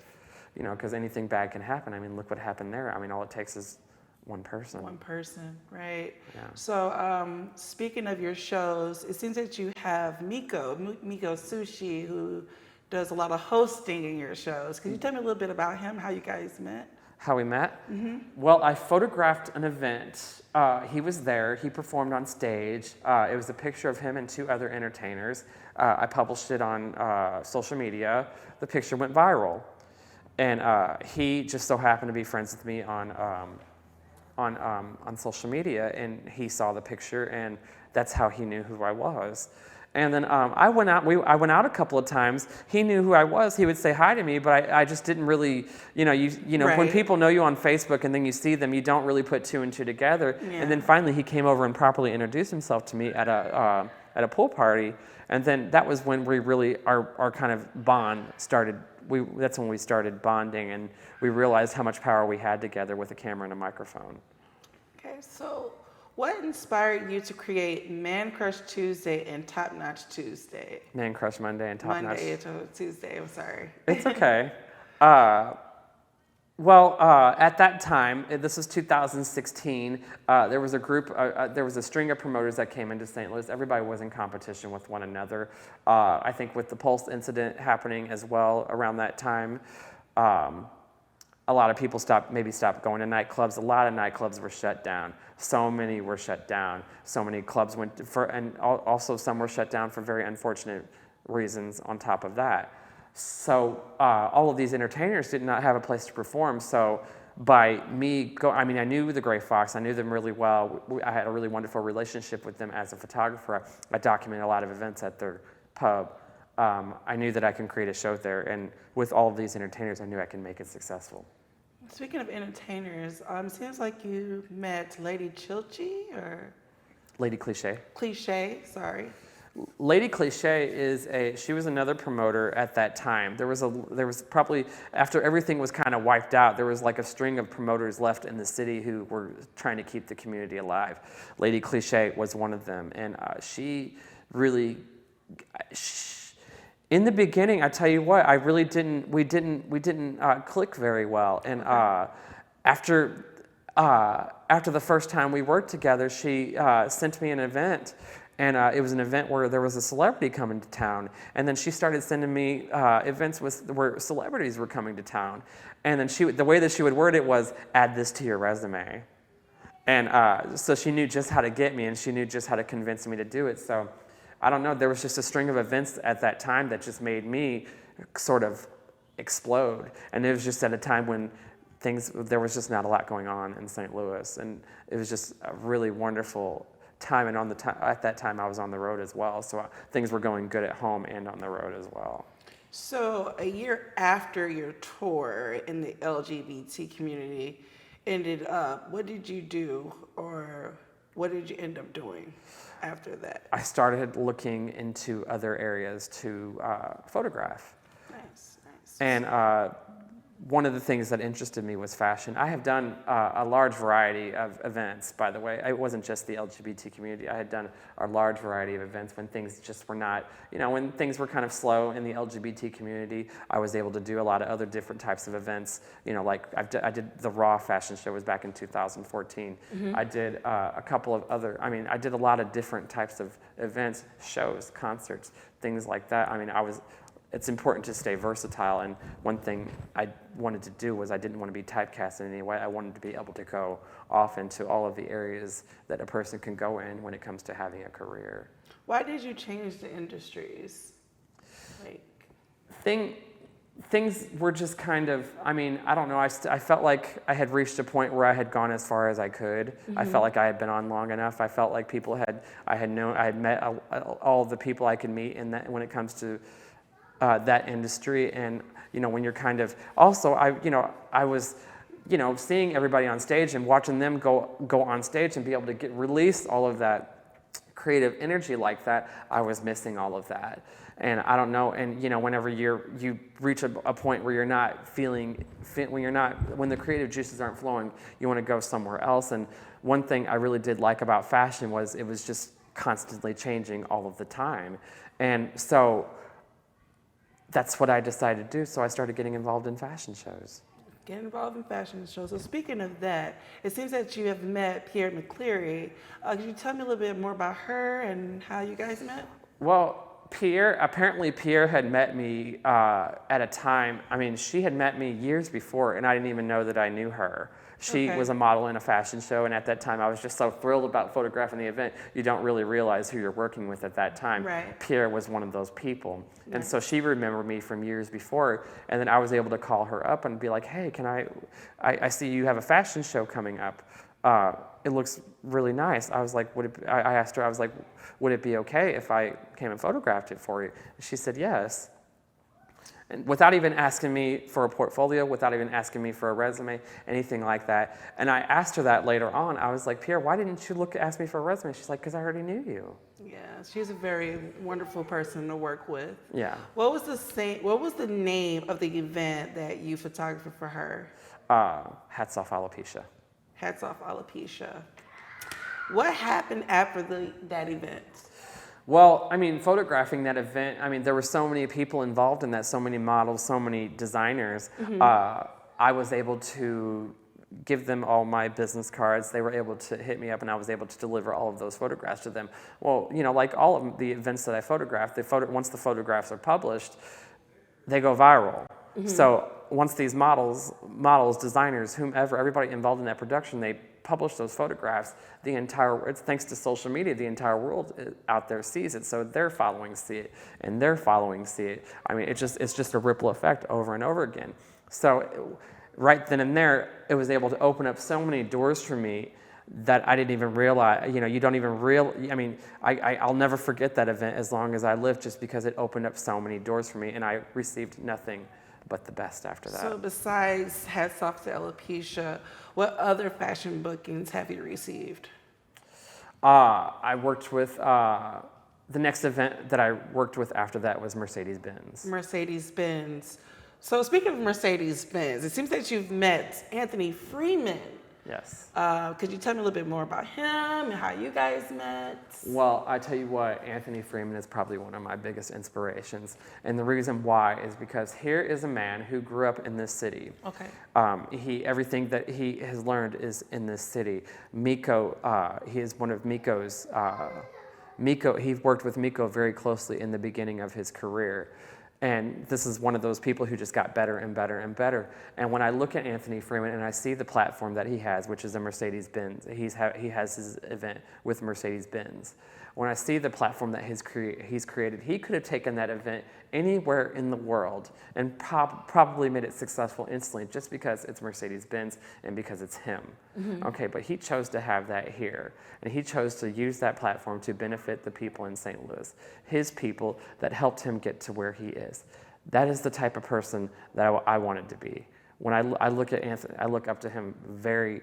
Because anything bad can happen. I mean, look what happened there. I mean, all it takes is one person. One person, right. Yeah. So speaking of your shows, it seems that you have Miko Sushi, who does a lot of hosting in your shows. Can you tell me a little bit about him, how you guys met? How we met? Mm-hmm. Well, I photographed an event. He was there. He performed on stage. It was a picture of him and 2 other entertainers. I published it on social media. The picture went viral. And he just so happened to be friends with me on social media, and he saw the picture, and that's how he knew who I was. And then I went out a couple of times. He knew who I was. He would say hi to me, but I just didn't really, Right. When people know you on Facebook and then you see them, you don't really put 2 and 2 together. Yeah. And then finally he came over and properly introduced himself to me at a pool party, and then that was when we really our kind of bond started. That's when we started bonding, and we realized how much power we had together with a camera and a microphone. Okay, so what inspired you to create Man Crush Tuesday and Top Notch Tuesday? Man Crush Monday and Top Notch. Monday to Tuesday, I'm sorry. It's okay. At that time, this was 2016, there was a string of promoters that came into St. Louis. Everybody was in competition with one another. I think with the Pulse incident happening as well around that time, a lot of people stopped going to nightclubs. A lot of nightclubs were shut down. So many were shut down. So many clubs and also some were shut down for very unfortunate reasons on top of that. So all of these entertainers did not have a place to perform. So by me I knew the Gray Fox. I knew them really well. I had a really wonderful relationship with them as a photographer. I documented a lot of events at their pub. I knew that I can create a show there. And with all of these entertainers, I knew I could make it successful. Speaking of entertainers, seems like you met Lady Chilchi or? Lady Cliche. Cliche, sorry. Lady Cliche she was another promoter at that time. There was probably, after everything was kind of wiped out, there was like a string of promoters left in the city who were trying to keep the community alive. Lady Cliche was one of them, and she really, In the beginning, I tell you what, we didn't click very well. And after the first time we worked together, she sent me an event. And it was an event where there was a celebrity coming to town. And then she started sending me events where celebrities were coming to town. And then the way that she would word it was, add this to your resume. And so she knew just how to get me, and she knew just how to convince me to do it. So I don't know, there was just a string of events at that time that just made me sort of explode. And it was just at a time when there was just not a lot going on in St. Louis. And it was just a really wonderful time. And at that time, I was on the road as well. So things were going good at home and on the road as well. So a year after your tour in the LGBT community ended up, what did you do, or what did you end up doing after that? I started looking into other areas to photograph. Nice, nice. And one of the things that interested me was fashion. I have done a large variety of events, by the way. It wasn't just the LGBT community. I had done a large variety of events when things just were not, when things were kind of slow in the LGBT community. I was able to do a lot of other different types of events. Like I did the Raw fashion show was back in 2014. I did a couple of other, I did a lot of different types of events, shows, concerts, things like that. It's important to stay versatile, and one thing I wanted to do was I didn't want to be typecast in any way. I wanted to be able to go off into all of the areas that a person can go in when it comes to having a career. Why did you change the industries? Things were just kind of, I don't know, I felt like I had reached a point where I had gone as far as I could. I felt like I had been on long enough. I felt like I had met all of the people I could meet in that when it comes to that industry. And when you're kind of also I was seeing everybody on stage and watching them go on stage and be able to release all of that creative energy like that. I was missing all of that, and I don't know. And whenever you reach a point where you're not when the creative juices aren't flowing, you want to go somewhere else. And one thing I really did like about fashion was it was just constantly changing all of the time, and so that's what I decided to do, so I started getting involved in fashion shows. Get involved in fashion shows. So speaking of that, it seems that you have met Pierre McCleary. Could you tell me a little bit more about her and how you guys met? Well, Pierre had met me at a time, she had met me years before, and I didn't even know that I knew her. She was a model in a fashion show, and at that time I was just so thrilled about photographing the event. You don't really realize who you're working with at that time. Right. Pierre was one of those people. Nice. And so she remembered me from years before, and then I was able to call her up and be like, hey, I see you have a fashion show coming up. It looks really nice. I was like, I asked her, I was like, would it be okay if I came and photographed it for you? And she said yes. And without even asking me for a portfolio, without even asking me for a resume, anything like that. And I asked her that later on. I was like, Pierre, why didn't you ask me for a resume? She's like, because I already knew you. Yeah, she's a very wonderful person to work with. Yeah. What was the name of the event that you photographed for her? Hats Off Alopecia. Hats Off Alopecia. What happened after that event? Well, photographing that event, there were so many people involved in that, so many models, so many designers. I was able to give them all my business cards. They were able to hit me up, and I was able to deliver all of those photographs to them. Well, like all of the events that I photographed, once the photographs are published, they go viral. So once these models, designers, whomever, everybody involved in that production, they publish those photographs, it's thanks to social media, the entire world out there sees it, so their followings see it, and their followings see it. It's just a ripple effect over and over again. So right then and there, it was able to open up so many doors for me that I didn't even realize, you don't even I'll never forget that event as long as I live, just because it opened up so many doors for me, and I received nothing but the best after that. So besides Hats Off to Alopecia, what other fashion bookings have you received? I worked with, the next event that I worked with after that was Mercedes-Benz. Mercedes-Benz. So speaking of Mercedes-Benz, it seems that you've met Anthony Freeman Yes. Could you tell me a little bit more about him and how you guys met? Well, I tell you what, Anthony Freeman is probably one of my biggest inspirations. And the reason why is because here is a man who grew up in this city. Okay. Everything that he has learned is in this city. Miko, he is one of Miko's, he worked with Miko very closely in the beginning of his career. And this is one of those people who just got better and better and better. And when I look at Anthony Freeman and I see the platform that he has, which is a Mercedes-Benz, he has his event with Mercedes-Benz. When I see the platform that he's created, he could have taken that event anywhere in the world and probably made it successful instantly just because it's Mercedes-Benz and because it's him. Okay, but he chose to have that here. And he chose to use that platform to benefit the people in St. Louis, his people that helped him get to where he is. That is the type of person that I wanted to be. When I look at Anthony, I look up to him very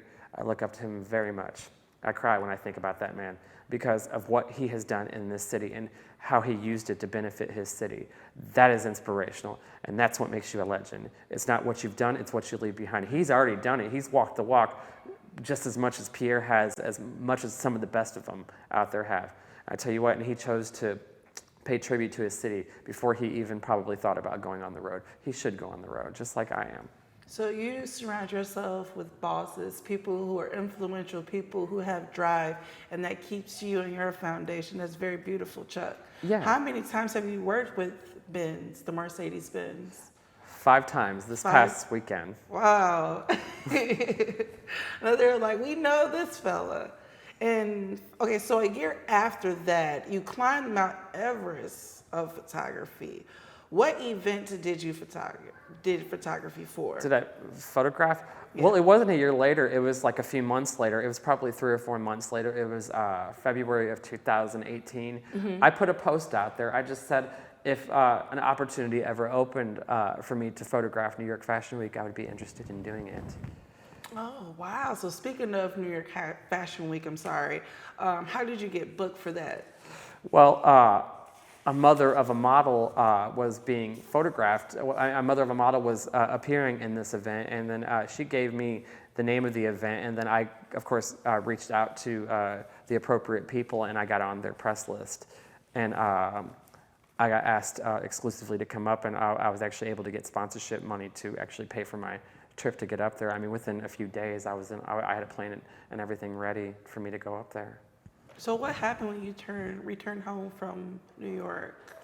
much. I cry when I think about that man because of what he has done in this city and how he used it to benefit his city. That is inspirational, and that's what makes you a legend. It's not what you've done, it's what you leave behind. He's already done it. He's walked the walk just as much as Pierre has, as much as some of the best of them out there have. I tell you what, and he chose to pay tribute to his city before he even probably thought about going on the road. He should go on the road, just like I am. So you surround yourself with bosses, people who are influential, people who have drive, and that keeps you and your foundation. That's very beautiful, Chuck. Yeah. How many times have you worked with Benz, the Mercedes-Benz? 5 times this past weekend. Wow. Now they're like, we know this fella. And okay, so a year after that, you climbed Mount Everest of photography. What event did you photography for? Did I photograph? Yeah. Well, it wasn't a year later. It was like a few months later. It was probably 3 or 4 months later. It was February of 2018. I put a post out there. I just said, if an opportunity ever opened for me to photograph New York Fashion Week, I would be interested in doing it. Oh, wow. So speaking of New York Fashion Week, how did you get booked for that? Well, a mother of a model was being photographed. A mother of a model was appearing in this event, and then she gave me the name of the event, and then I, of course, reached out to the appropriate people, and I got on their press list. And I got asked exclusively to come up, and I was actually able to get sponsorship money to actually pay for my trip to get up there. I mean, within a few days, I had a plane and everything ready for me to go up there. So what happened when you returned home from New York?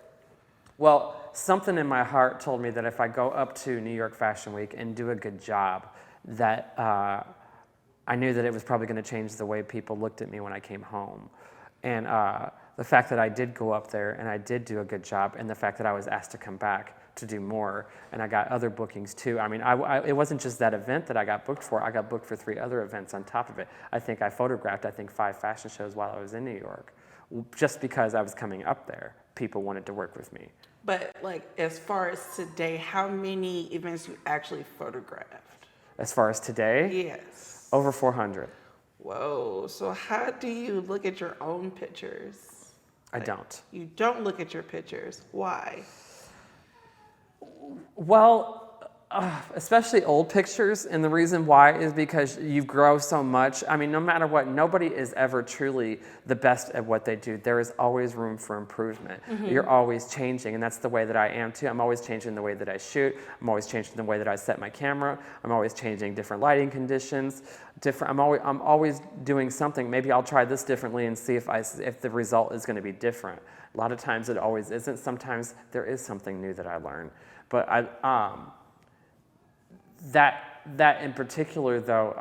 Well, something in my heart told me that if I go up to New York Fashion Week and do a good job, that I knew that it was probably going to change the way people looked at me when I came home. And the fact that I did go up there and I did do a good job, and the fact that I was asked to come back to do more, and I got other bookings too. I mean, it wasn't just that event that I got booked for. I got booked for 3 other events on top of it. I think I photographed, 5 fashion shows while I was in New York. Just because I was coming up there, people wanted to work with me. But like, as far as today, how many events you actually photographed? As far as today? Yes. Over 400. Whoa, so how do you look at your own pictures? I don't. You don't look at your pictures. Why? Well, especially old pictures, and the reason why is because you grow so much. I mean, no matter what, nobody is ever truly the best at what they do. There is always room for improvement. You're always changing, and that's the way that I am too. I'm always changing the way that I shoot. I'm always changing the way that I set my camera. I'm always changing different lighting conditions. I'm always doing something. Maybe I'll try this differently and see if the result is going to be different. A lot of times it always isn't. Sometimes there is something new that I learn. But that in particular, though,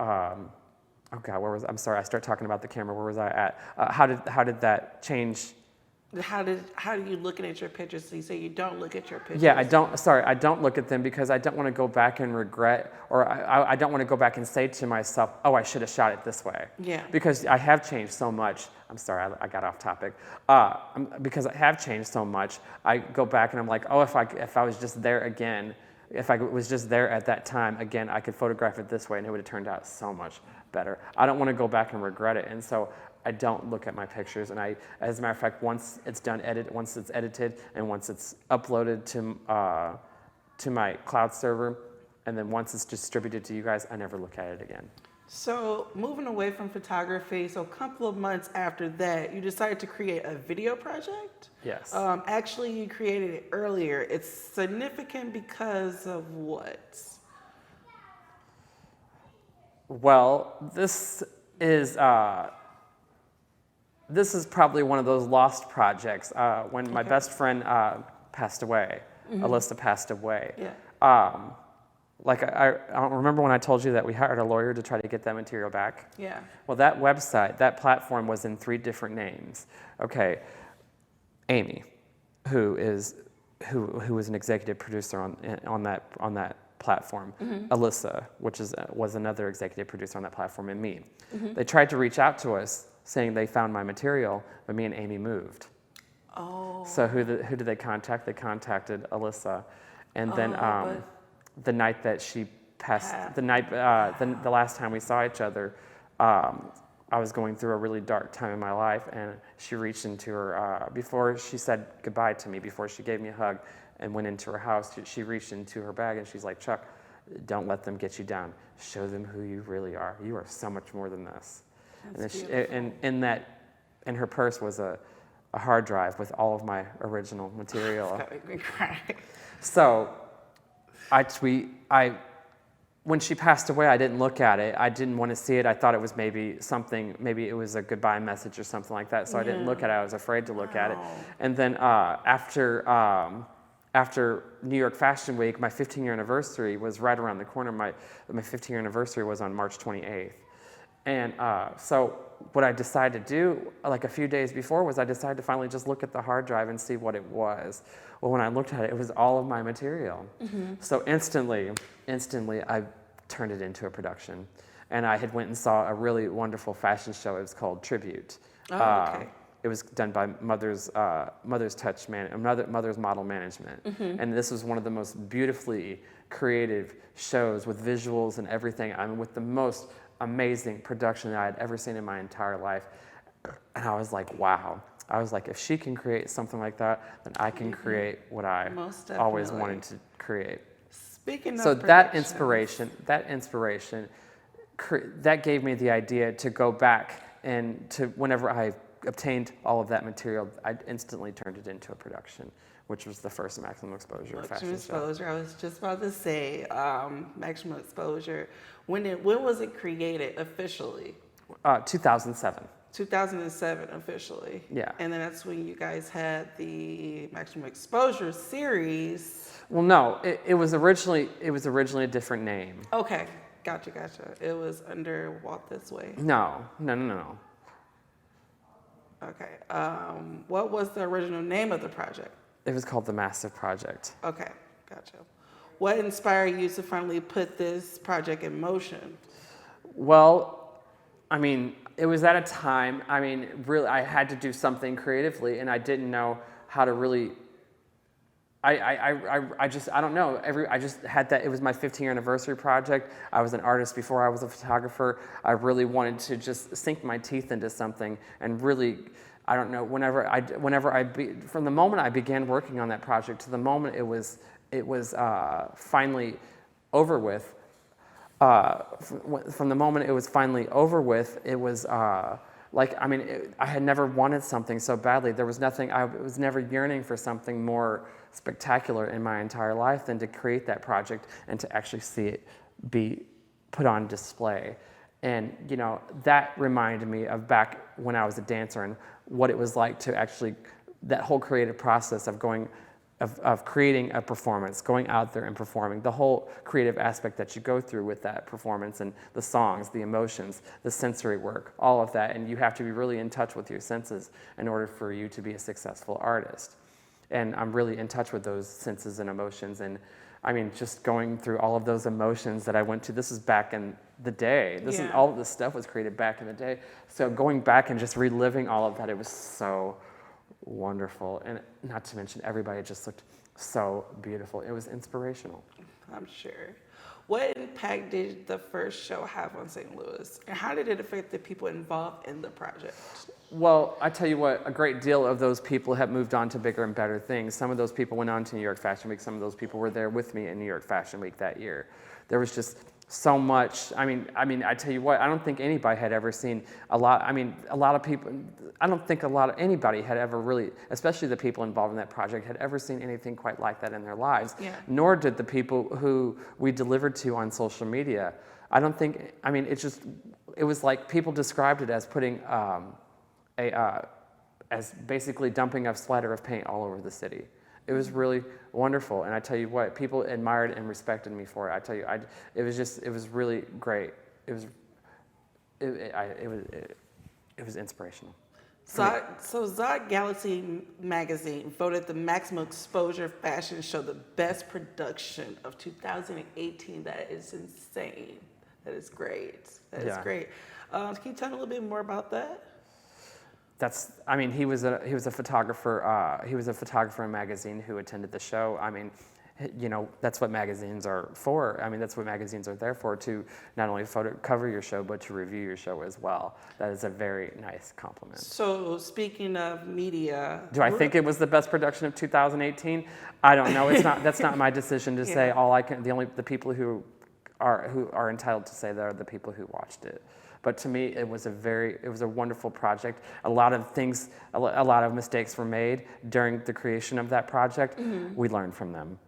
oh God, I'm sorry, I start talking about the camera. Where was I at? How did that change? How do you looking at your pictures? So you say you don't look at your pictures. Yeah, I don't look at them because I don't want to go back and regret, or I don't want to go back and say to myself, oh, I should have shot it this way. Yeah. Because I have changed so much. I'm sorry, I got off topic. Because I have changed so much, I go back and I'm like, oh, if I was just there again, if I was just there at that time, again, I could photograph it this way and it would have turned out so much better. I don't want to go back and regret it. And so I don't look at my pictures. And as a matter of fact, once it's edited, and once it's uploaded to my cloud server, and then once it's distributed to you guys, I never look at it again. So moving away from photography, so a couple of months after that, you decided to create a video project? Yes. Actually, you created it earlier. It's significant because of what? Well, this is probably one of those lost projects. When my Okay. best friend passed away, Alyssa passed away. Yeah. I don't remember when I told you that we hired a lawyer to try to get that material back. Yeah. Well, that website, that platform was in 3 different names. Okay, Amy, who is an executive producer on that platform. Alyssa, which was another executive producer on that platform, and me. They tried to reach out to us saying they found my material, but me and Amy moved. Oh. So who did they contact? They contacted Alyssa, and then but- the night that she passed, Passed. the last time we saw each other, I was going through a really dark time in my life, and she reached into her before she said goodbye to me, before she gave me a hug and went into her house. She reached into her bag and she's like, "Chuck, don't let them get you down. Show them who you really are. You are so much more than this." That's And, beautiful. in her purse was a hard drive with all of my original material. That made me cry. So when she passed away, I didn't look at it. I didn't want to see it. I thought it was maybe it was a goodbye message or something like that. So I didn't look at it. I was afraid to look at it. And then after New York Fashion Week, my 15-year anniversary was right around the corner. My 15-year anniversary was on March 28th. And so what I decided to do, like a few days before, was I decided to finally just look at the hard drive and see what it was. Well, when I looked at it, it was all of my material. So instantly, I turned it into a production. And I had went and saw a really wonderful fashion show. It was called Tribute. Oh, okay. It was done by Mother's Model Management. And this was one of the most beautifully creative shows with visuals and everything. I mean, with the most amazing production that I had ever seen in my entire life. And I was like, wow. I was like, if she can create something like that, then I can create what I Most always definitely. wanted to create. Speaking So of that productions- inspiration, that gave me the idea to go back and to whenever I obtained all of that material, I instantly turned it into a production, which was the first Maximum Exposure Maximum fashion show. Exposure. I was just about to say Maximum Exposure. When was it created officially? 2007. 2007 officially. Yeah. And then that's when you guys had the Maximum Exposure series. Well, no, it was originally a different name. Okay, gotcha. It was under Walk This Way. No. Okay. What was the original name of the project? It was called The Massive Project. Okay, gotcha. What inspired you to finally put this project in motion? Well, I mean, it was at a time, I mean, really, I had to do something creatively, and I didn't know how to really. I don't know. I just had that. It was my 15-year anniversary project. I was an artist before I was a photographer. I really wanted to just sink my teeth into something and really, I don't know. From the moment I began working on that project to the moment it was finally over with. From the moment it was finally over with, it was I had never wanted something so badly. There was nothing. I was never yearning for something more spectacular in my entire life than to create that project and to actually see it be put on display. And that reminded me of back when I was a dancer and what it was like to actually that whole creative process of creating a performance, going out there and performing, the whole creative aspect that you go through with that performance and the songs, the emotions, the sensory work, all of that. And you have to be really in touch with your senses in order for you to be a successful artist. And I'm really in touch with those senses and emotions. And I mean, just going through all of those emotions that I went to, this is back in the day. All of this stuff was created back in the day. So going back and just reliving all of that, it was so wonderful. And not to mention, everybody just looked so beautiful. It was inspirational. I'm sure. What impact did the first show have on St. Louis? And how did it affect the people involved in the project? Well, I tell you what, a great deal of those people have moved on to bigger and better things. Some of those people went on to New York Fashion Week. Some of those people were there with me in New York Fashion Week that year. There was just so much. I mean, I tell you what, I don't think anybody had ever seen a lot. I mean, a lot of people. I don't think anybody had ever really, especially the people involved in that project, had ever seen anything quite like that in their lives. Yeah. Nor did the people who we delivered to on social media. I don't think. I mean, it was like people described it as putting as basically dumping a splatter of paint all over the city. It was really wonderful, and I tell you what, people admired and respected me for it. I tell you, it was really great. It was inspirational. Zod Galaxy magazine voted the Maximum Exposure Fashion Show the best production of 2018. That is insane. That is great. That is great. Can you tell me a little bit more about that? He was a photographer. He was a photographer in a magazine who attended the show. I mean, that's what magazines are for. I mean, that's what magazines are there for, to not only cover your show, but to review your show as well. That is a very nice compliment. So speaking of media, do I think it was the best production of 2018? I don't know. It's not. That's not my decision to say. The people who are entitled to say that are the people who watched it. But to me, it was a wonderful project. A lot of mistakes were made during the creation of that project. Mm-hmm. We learned from them.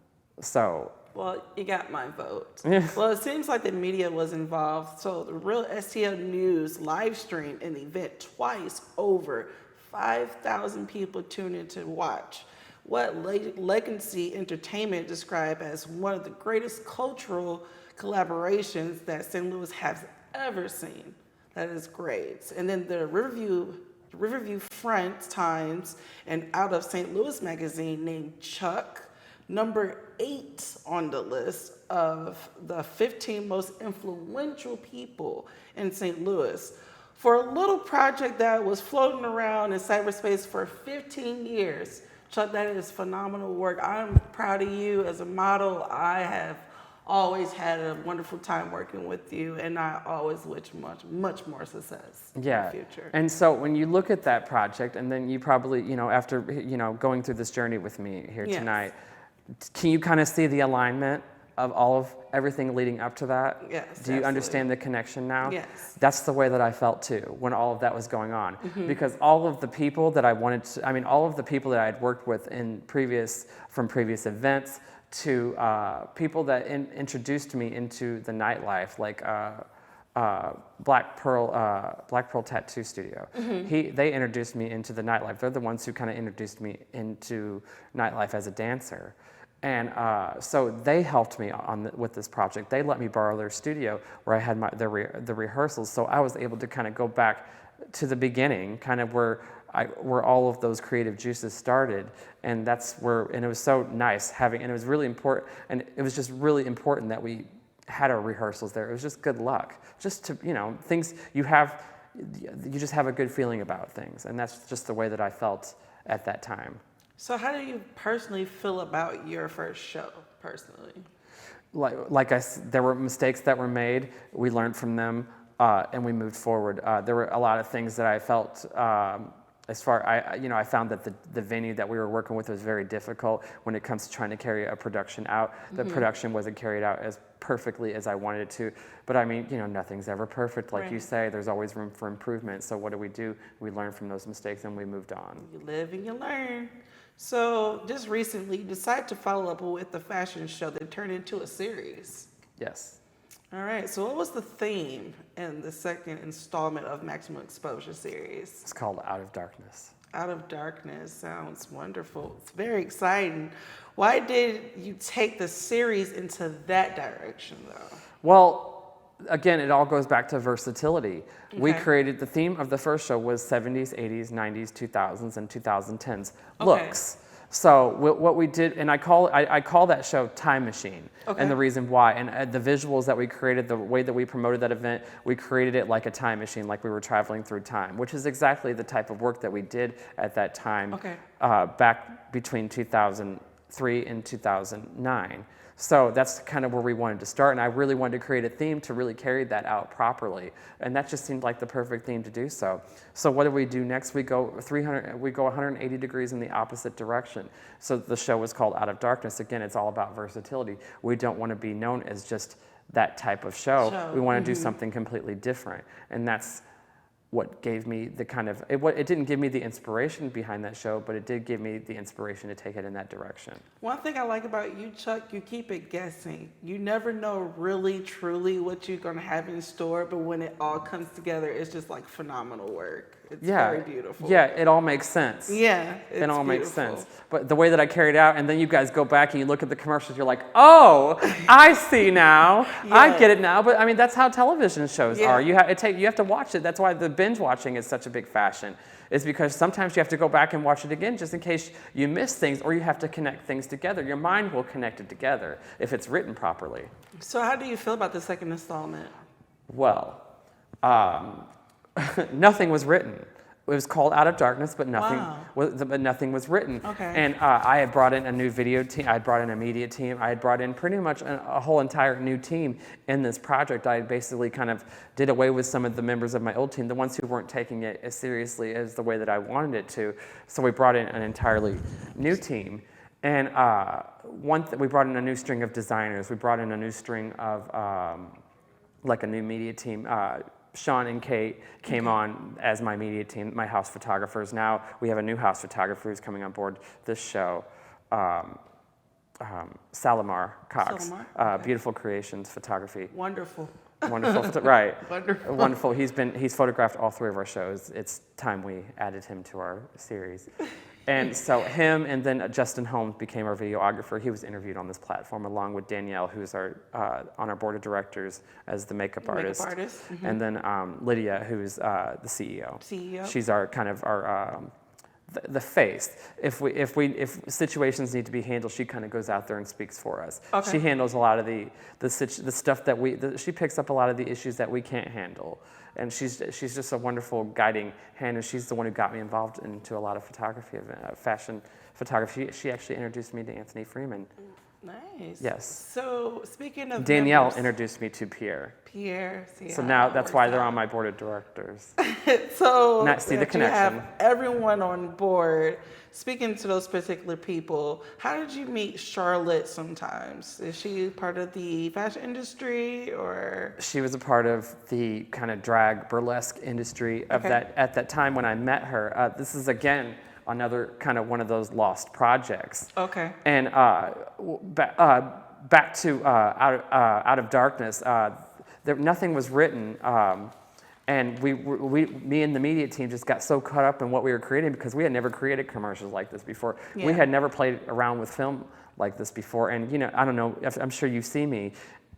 So. Well, you got my vote. Well, it seems like the media was involved. So the Real STL News live streamed an event twice over. 5,000 people tuned in to watch what Legacy Entertainment described as one of the greatest cultural collaborations that St. Louis has ever seen. That is great. And then the Riverview Front Times and Out of St. Louis magazine named Chuck number 8 on the list of the 15 most influential people in St. Louis. For a little project that was floating around in cyberspace for 15 years, Chuck, that is phenomenal work. I'm proud of you as a model. I have always had a wonderful time working with you, and I always wish much more success in the future. And so when you look at that project, and then you probably, after, going through this journey with me here tonight, can you kind of see the alignment of everything leading up to that? Yes. Do you understand the connection now? Yes. That's the way that I felt too when all of that was going on. Mm-hmm. Because all of the people that all of the people that I had worked with from previous events, to people that introduced me into the nightlife, like Black Pearl Tattoo Studio. Mm-hmm. They introduced me into the nightlife. They're the ones who kind of introduced me into nightlife as a dancer. And so they helped me with this project. They let me borrow their studio where I had the rehearsals. So I was able to kind of go back to the beginning, kind of where all of those creative juices started, and it was so nice and it was really important, and it was just really important that we had our rehearsals there. It was just good luck, just to, things you just have a good feeling about things, and that's just the way that I felt at that time. So how do you personally feel about your first show, personally? There were mistakes that were made, we learned from them, and we moved forward. There were a lot of things that I felt, I found that the venue that we were working with was very difficult when it comes to trying to carry a production out. The production wasn't carried out as perfectly as I wanted it to. But nothing's ever perfect. Like you say, there's always room for improvement. So what do? We learned from those mistakes and we moved on. You live and you learn. So just recently, you decided to follow up with the fashion show that turned into a series. Yes. All right, so what was the theme in the second installment of Maximum Exposure series? It's called Out of Darkness. Out of Darkness sounds wonderful. It's very exciting. Why did you take the series into that direction, though? Well, again, it all goes back to versatility. Okay. We created, the theme of the first show was 70s, 80s, 90s, 2000s, and 2010s looks. So what we did, and I call that show Time Machine, and the reason why, and the visuals that we created, the way that we promoted that event, we created it like a time machine, like we were traveling through time, which is exactly the type of work that we did at that time, back between 2003 and 2009. So that's kind of where we wanted to start, and I really wanted to create a theme to really carry that out properly, and that just seemed like the perfect theme to do so. So what do we do next? We go 180 degrees in the opposite direction. So the show was called Out of Darkness. Again, it's all about versatility. We don't want to be known as just that type of show. We want to do Mm-hmm. something completely different. And that's what gave me the kind of, it didn't give me the inspiration behind that show, but it did give me the inspiration to take it in that direction. One thing I like about you, Chuck, you keep it guessing. You never know really, truly what you're going to have in store, but when it all comes together, it's just like phenomenal work. It's very beautiful. Yeah, it all makes sense. Yeah, It all makes beautiful. sense. But the way that I carried it out, and then you guys go back and you look at the commercials, you're like, oh, I see now. I get it now. But I mean, that's how television shows Yeah. are. You have to watch it. That's why the binge watching is such a big fashion. It's because sometimes you have to go back and watch it again just in case you miss things, or you have to connect things together. Your mind will connect it together if it's written properly. So how do you feel about the second installment? Well, nothing was written. It was called Out of Darkness, but nothing was written. Okay. And I had brought in a new video team. I had brought in a media team. I had brought in pretty much a whole entire new team in this project. I basically kind of did away with some of the members of my old team, the ones who weren't taking it as seriously as the way that I wanted it to. So we brought in an entirely new team. And we brought in a new string of designers. We brought in a new string of like a new media team. Sean and Kate came on as my media team, my house photographers. Now we have a new house photographer who's coming on board this show, Salamar Cox, Salamar? Okay. Beautiful Creations Photography. Wonderful. Wonderful, right? Wonderful. Wonderful. He's photographed all 3 of our shows. It's time we added him to our series. And so him and then Justin Holmes became our videographer. He was interviewed on this platform along with Danielle, who's on our board of directors as the makeup artist. Mm-hmm. And then Lydia, who's the CEO. She's our kind of our the face. If situations need to be handled, she kind of goes out there and speaks for us. Okay. She handles a lot of the stuff that she picks up a lot of the issues that we can't handle. And she's just a wonderful guiding hand, and she's the one who got me involved into a lot of photography, fashion photography. She actually introduced me to Anthony Freeman. Nice. Yes. So speaking of Danielle members, introduced me to Pierre. see So how now it that's works why they're out. on my board of directors. So Now, see the that you have connection. everyone on board. Speaking to those particular people, how did you meet Charlotte sometimes? Is she part of the fashion industry or? She was a part of the kind of drag burlesque industry of that at that time when I met her. This is again another kind of one of those lost projects. Okay. And back to Out of Darkness, nothing was written. And me and the media team just got so caught up in what we were creating because we had never created commercials like this before. Yeah. We had never played around with film like this before. And, I don't know, I'm sure you see me,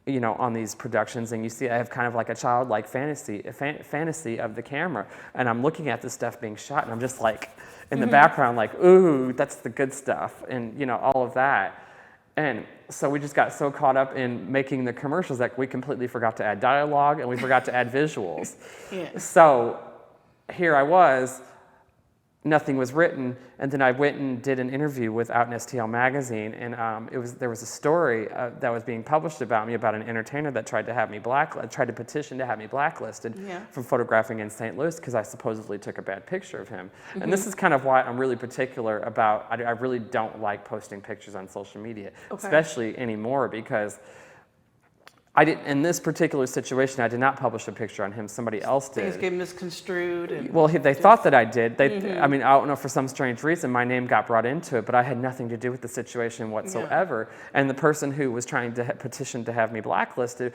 on these productions, and you see I have kind of like a childlike fantasy of the camera. And I'm looking at this stuff being shot, and I'm just like, in the background, like, ooh, that's the good stuff, and, all of that. And so we just got so caught up in making the commercials that we completely forgot to add dialogue and we forgot to add visuals. Yeah. So here I was, nothing was written, and then I went and did an interview with Out in STL magazine, and there was a story that was being published about me about an entertainer that tried to petition to have me blacklisted from photographing in St. Louis because I supposedly took a bad picture of him. Mm-hmm. And this is kind of why I'm really particular about, I really don't like posting pictures on social media, especially anymore, because in this particular situation, I did not publish a picture on him. Somebody else did. Things get misconstrued. They thought that I did. I mean, I don't know, for some strange reason, my name got brought into it, but I had nothing to do with the situation whatsoever. Yeah. And the person who was trying to petition to have me blacklisted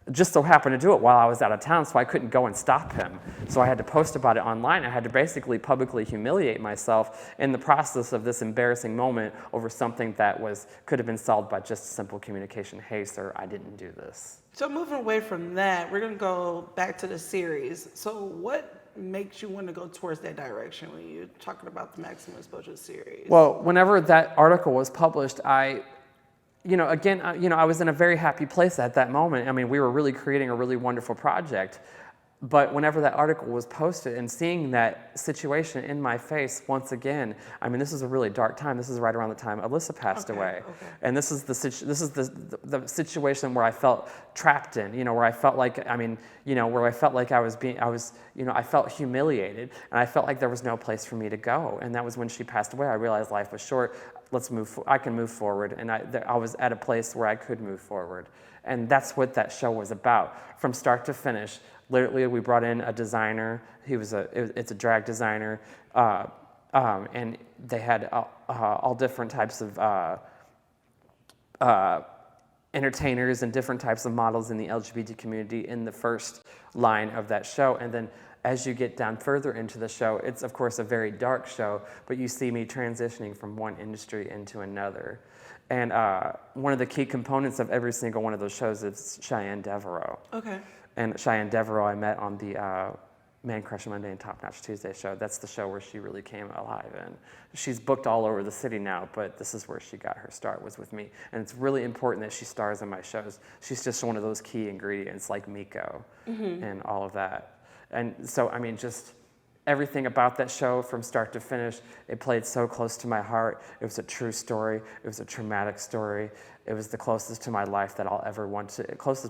just so happened to do it while I was out of town, so I couldn't go and stop him. So I had to post about it online. I had to basically publicly humiliate myself in the process of this embarrassing moment over something that could have been solved by just simple communication. Hey, sir, I didn't do this. So moving away from that, we're going to go back to the series. So what makes you want to go towards that direction when you're talking about the Maximum Exposure series? Well, whenever that article was published, I was in a very happy place at that moment. I mean, we were really creating a really wonderful project. But whenever that article was posted and seeing that situation in my face once again, I mean, this is a really dark time. This is right around the time Alyssa passed away. Okay. And this is the situation where I felt trapped in, where I felt like, where I felt like I felt humiliated, and I felt like there was no place for me to go. And that was when she passed away. I realized life was short. I can move forward. And I was at a place where I could move forward. And that's what that show was about, from start to finish. Literally, we brought in a designer. It's a drag designer. And they had all different types of entertainers and different types of models in the LGBT community in the first line of that show. And then as you get down further into the show, it's of course a very dark show, but you see me transitioning from one industry into another. And one of the key components of every single one of those shows is Cheyenne Devereaux. Okay. And Cheyenne Devereaux I met on the Man Crush Monday and Top Notch Tuesday show. That's the show where she really came alive. And she's booked all over the city now, but this is where she got her start, was with me. And it's really important that she stars in my shows. She's just one of those key ingredients, like Miko and all of that. And so, I mean, just everything about that show from start to finish, it played so close to my heart. It was a true story. It was a traumatic story. It was the closest to my life that I'll ever want to,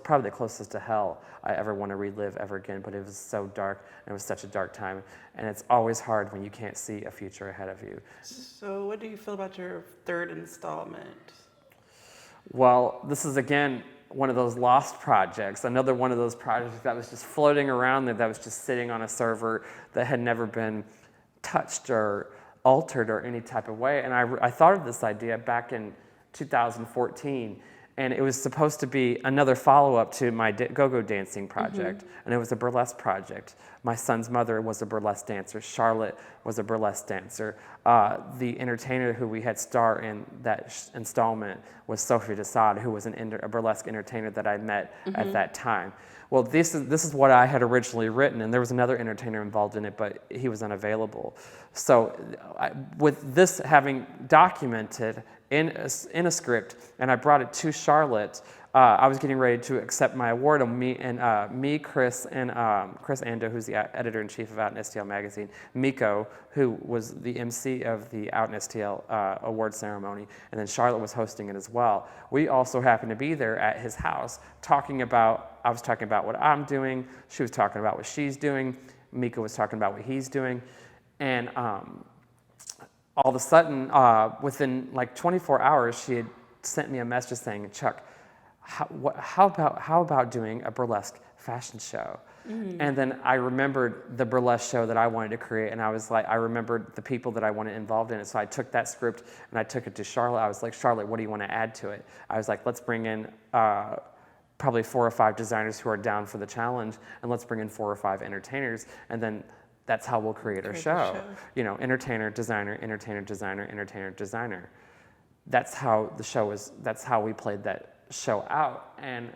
probably the closest to hell I ever want to relive ever again. But it was so dark, and it was such a dark time. And it's always hard when you can't see a future ahead of you. So what do you feel about your third installment? Well, this is, again, one of those lost projects, another one of those projects that was just floating around there, that was just sitting on a server that had never been touched or altered or any type of way. And I thought of this idea back in 2014, and it was supposed to be another follow-up to my go-go dancing project, and it was a burlesque project. My son's mother was a burlesque dancer. Charlotte was a burlesque dancer. The entertainer who we had star in that installment was Sophie Desaad, who was a burlesque entertainer that I met at that time. Well, this is what I had originally written, and there was another entertainer involved in it, but he was unavailable. So with this having documented in a script, and I brought it to Charlotte, I was getting ready to accept my award, and Chris, and Chris Ando, who's the editor-in-chief of Out in STL magazine, Miko, who was the MC of the Out in STL award ceremony, and then Charlotte was hosting it as well. We also happened to be there at his house I was talking about what I'm doing, she was talking about what she's doing, Miko was talking about what he's doing, and all of a sudden, within like 24 hours, she had sent me a message saying, "Chuck, how about doing a burlesque fashion show?" And then I remembered the burlesque show that I wanted to create, and I remembered the people that I wanted involved in it. So I took that script and I took it to Charlotte. I was like, "Charlotte, what do you want to add to it?" I was like, "Let's bring in probably 4 or 5 designers who are down for the challenge, and let's bring in 4 or 5 entertainers, and then that's how we'll create our show. You know, entertainer, designer, entertainer, designer, entertainer, designer." That's how the show was. That's how we played that show out. And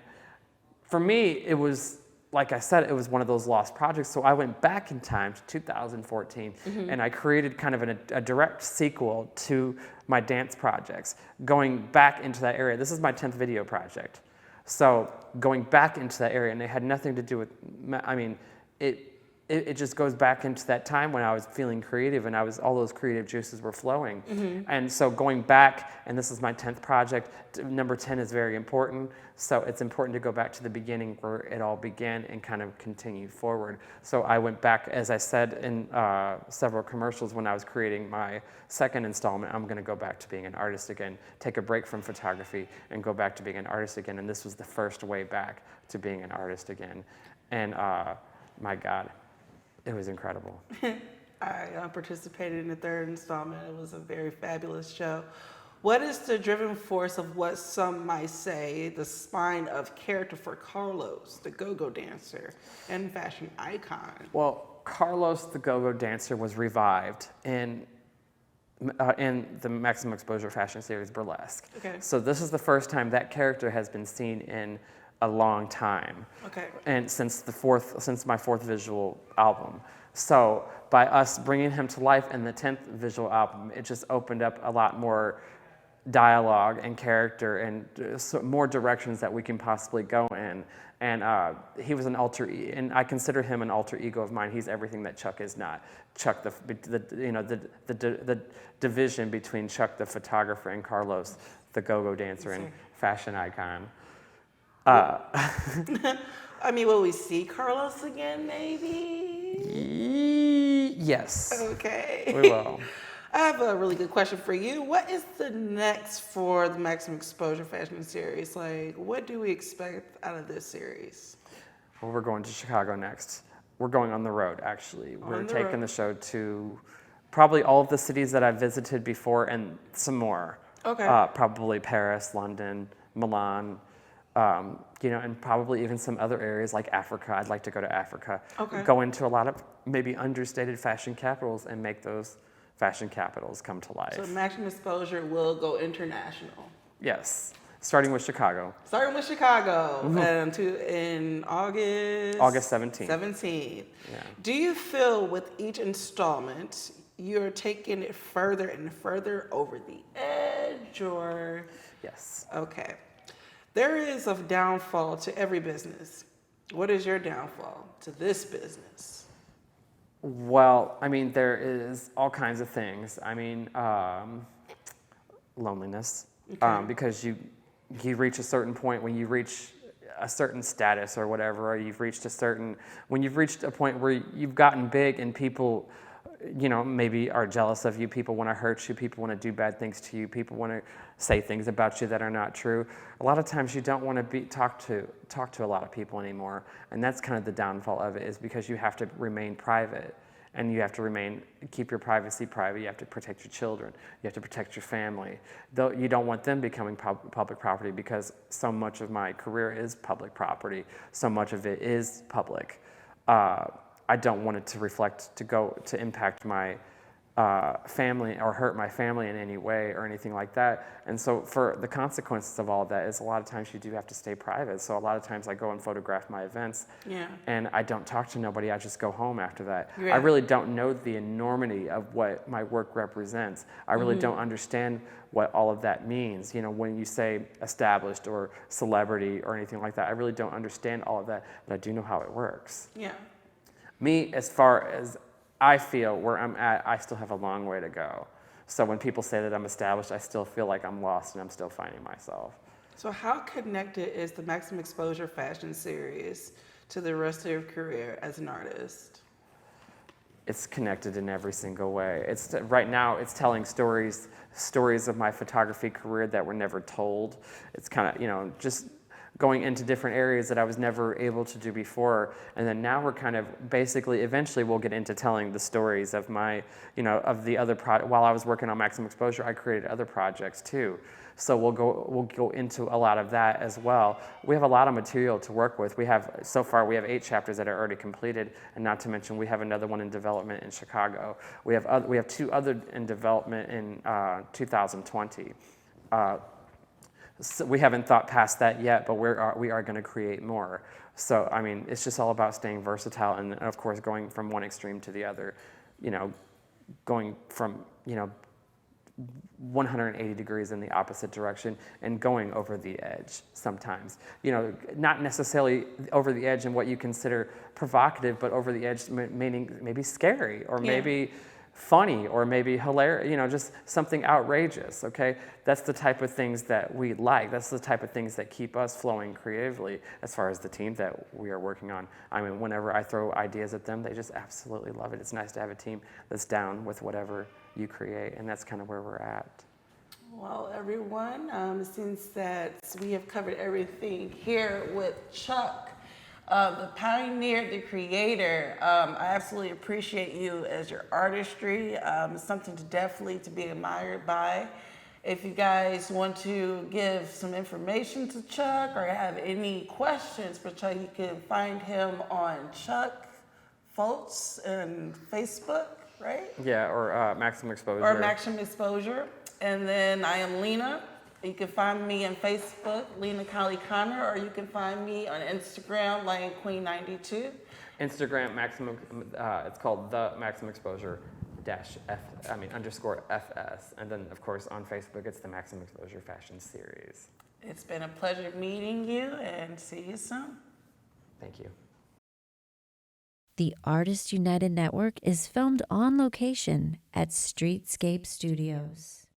for me, it was, like I said, it was one of those lost projects. So I went back in time to 2014, and I created kind of a direct sequel to my dance projects, going back into that area. This is my 10th video project. So going back into that area, and it had nothing to do with, I mean, it just goes back into that time when I was feeling creative, and all those creative juices were flowing. And so going back, and this is my 10th project, number 10 is very important. So it's important to go back to the beginning where it all began and kind of continue forward. So I went back, as I said in several commercials when I was creating my second installment, I'm gonna go back to being an artist again, take a break from photography and go back to being an artist again. And this was the first way back to being an artist again. And my God, it was incredible. I participated in the third installment. It was a very fabulous show. What is the driving force of what some might say the spine of character for Carlos, the go-go dancer and fashion icon? Well, Carlos, the go-go dancer, was revived in the Maximum Exposure fashion series Burlesque. Okay. So this is the first time that character has been seen in a long time. Okay. And since my 4th visual album. So by us bringing him to life in the 10th visual album, it just opened up a lot more dialogue and character and more directions that we can possibly go in. And he was and I consider him an alter ego of mine. He's everything that Chuck is not. Chuck, the division between Chuck the photographer and Carlos, the go-go dancer and fashion icon. I mean, will we see Carlos again, maybe? Yes. Okay. We will. I have a really good question for you. What is the next for the Maximum Exposure Fashion Series? Like, what do we expect out of this series? Well, we're going to Chicago next. We're going on the road, actually. We're taking the show to probably all of the cities that I've visited before and some more. Okay. Probably Paris, London, Milan, and probably even some other areas like Africa. I'd like to go to Africa. Okay. Go into a lot of maybe understated fashion capitals and make those fashion capitals come to life. So Maximum Exposure will go international. Yes, starting with Chicago. Starting with Chicago in August? August 17th. 17th. Yeah. Do you feel with each installment you're taking it further and further over the edge, or? Yes. Okay. There is a downfall to every business. What is your downfall to this business? Well, I mean, there is all kinds of things. I mean, loneliness, because you reach a certain point when you reach a certain status or whatever, or when you've reached a point where you've gotten big and people, maybe are jealous of you, people want to hurt you, people want to do bad things to you, people want to say things about you that are not true. A lot of times you don't want to talk to a lot of people anymore, and that's kind of the downfall of it, is because you have to remain private, and you have to keep your privacy private. You have to protect your children, you have to protect your family, though you don't want them becoming public property, because so much of my career is public property, so much of it is public. I don't want it to impact my family or hurt my family in any way or anything like that. And so for the consequences of all of that is a lot of times you do have to stay private. So a lot of times I go and photograph my events, and I don't talk to nobody. I just go home after that. Yeah. I really don't know the enormity of what my work represents. I really don't understand what all of that means. When you say established or celebrity or anything like that, I really don't understand all of that, but I do know how it works. Yeah. Me, as far as I feel where I'm at, I still have a long way to go. So when people say that I'm established, I still feel like I'm lost and I'm still finding myself. So how connected is the Maximum Exposure Fashion Series to the rest of your career as an artist? It's connected in every single way. Right now, it's telling stories of my photography career that were never told. It's kind of, just going into different areas that I was never able to do before. And then now we're kind of eventually we'll get into telling the stories of of the other while I was working on Maximum Exposure, I created other projects too. So we'll go into a lot of that as well. We have a lot of material to work with. So far we have 8 chapters that are already completed, and not to mention we have another one in development in Chicago. We have 2 other in development in 2020. So we haven't thought past that yet, but we are going to create more. So I mean, it's just all about staying versatile, and of course going from one extreme to the other. Going from 180 degrees in the opposite direction and going over the edge sometimes. Not necessarily over the edge in what you consider provocative, but over the edge meaning maybe scary or maybe funny or maybe hilarious, just something outrageous, okay? That's the type of things that we like. That's the type of things that keep us flowing creatively as far as the team that we are working on. I mean, whenever I throw ideas at them, they just absolutely love it. It's nice to have a team that's down with whatever you create, and that's kind of where we're at. Well, everyone, since that we have covered everything here with Chuck, the pioneer, the creator, I absolutely appreciate you as your artistry. It's something definitely to be admired by. If you guys want to give some information to Chuck or have any questions for Chuck, you can find him on Chuck Pfoutz and Facebook, right? Yeah, or Maximum Exposure. Or Maximum Exposure. And then I am Lena. You can find me on Facebook, Lena Kylie Connor, or you can find me on Instagram, Lion Queen 92. Instagram Maximum, it's called the Maximum Exposure _FS, and then of course on Facebook it's the Maximum Exposure Fashion Series. It's been a pleasure meeting you, and see you soon. Thank you. The Artists United Network is filmed on location at Streetscape Studios.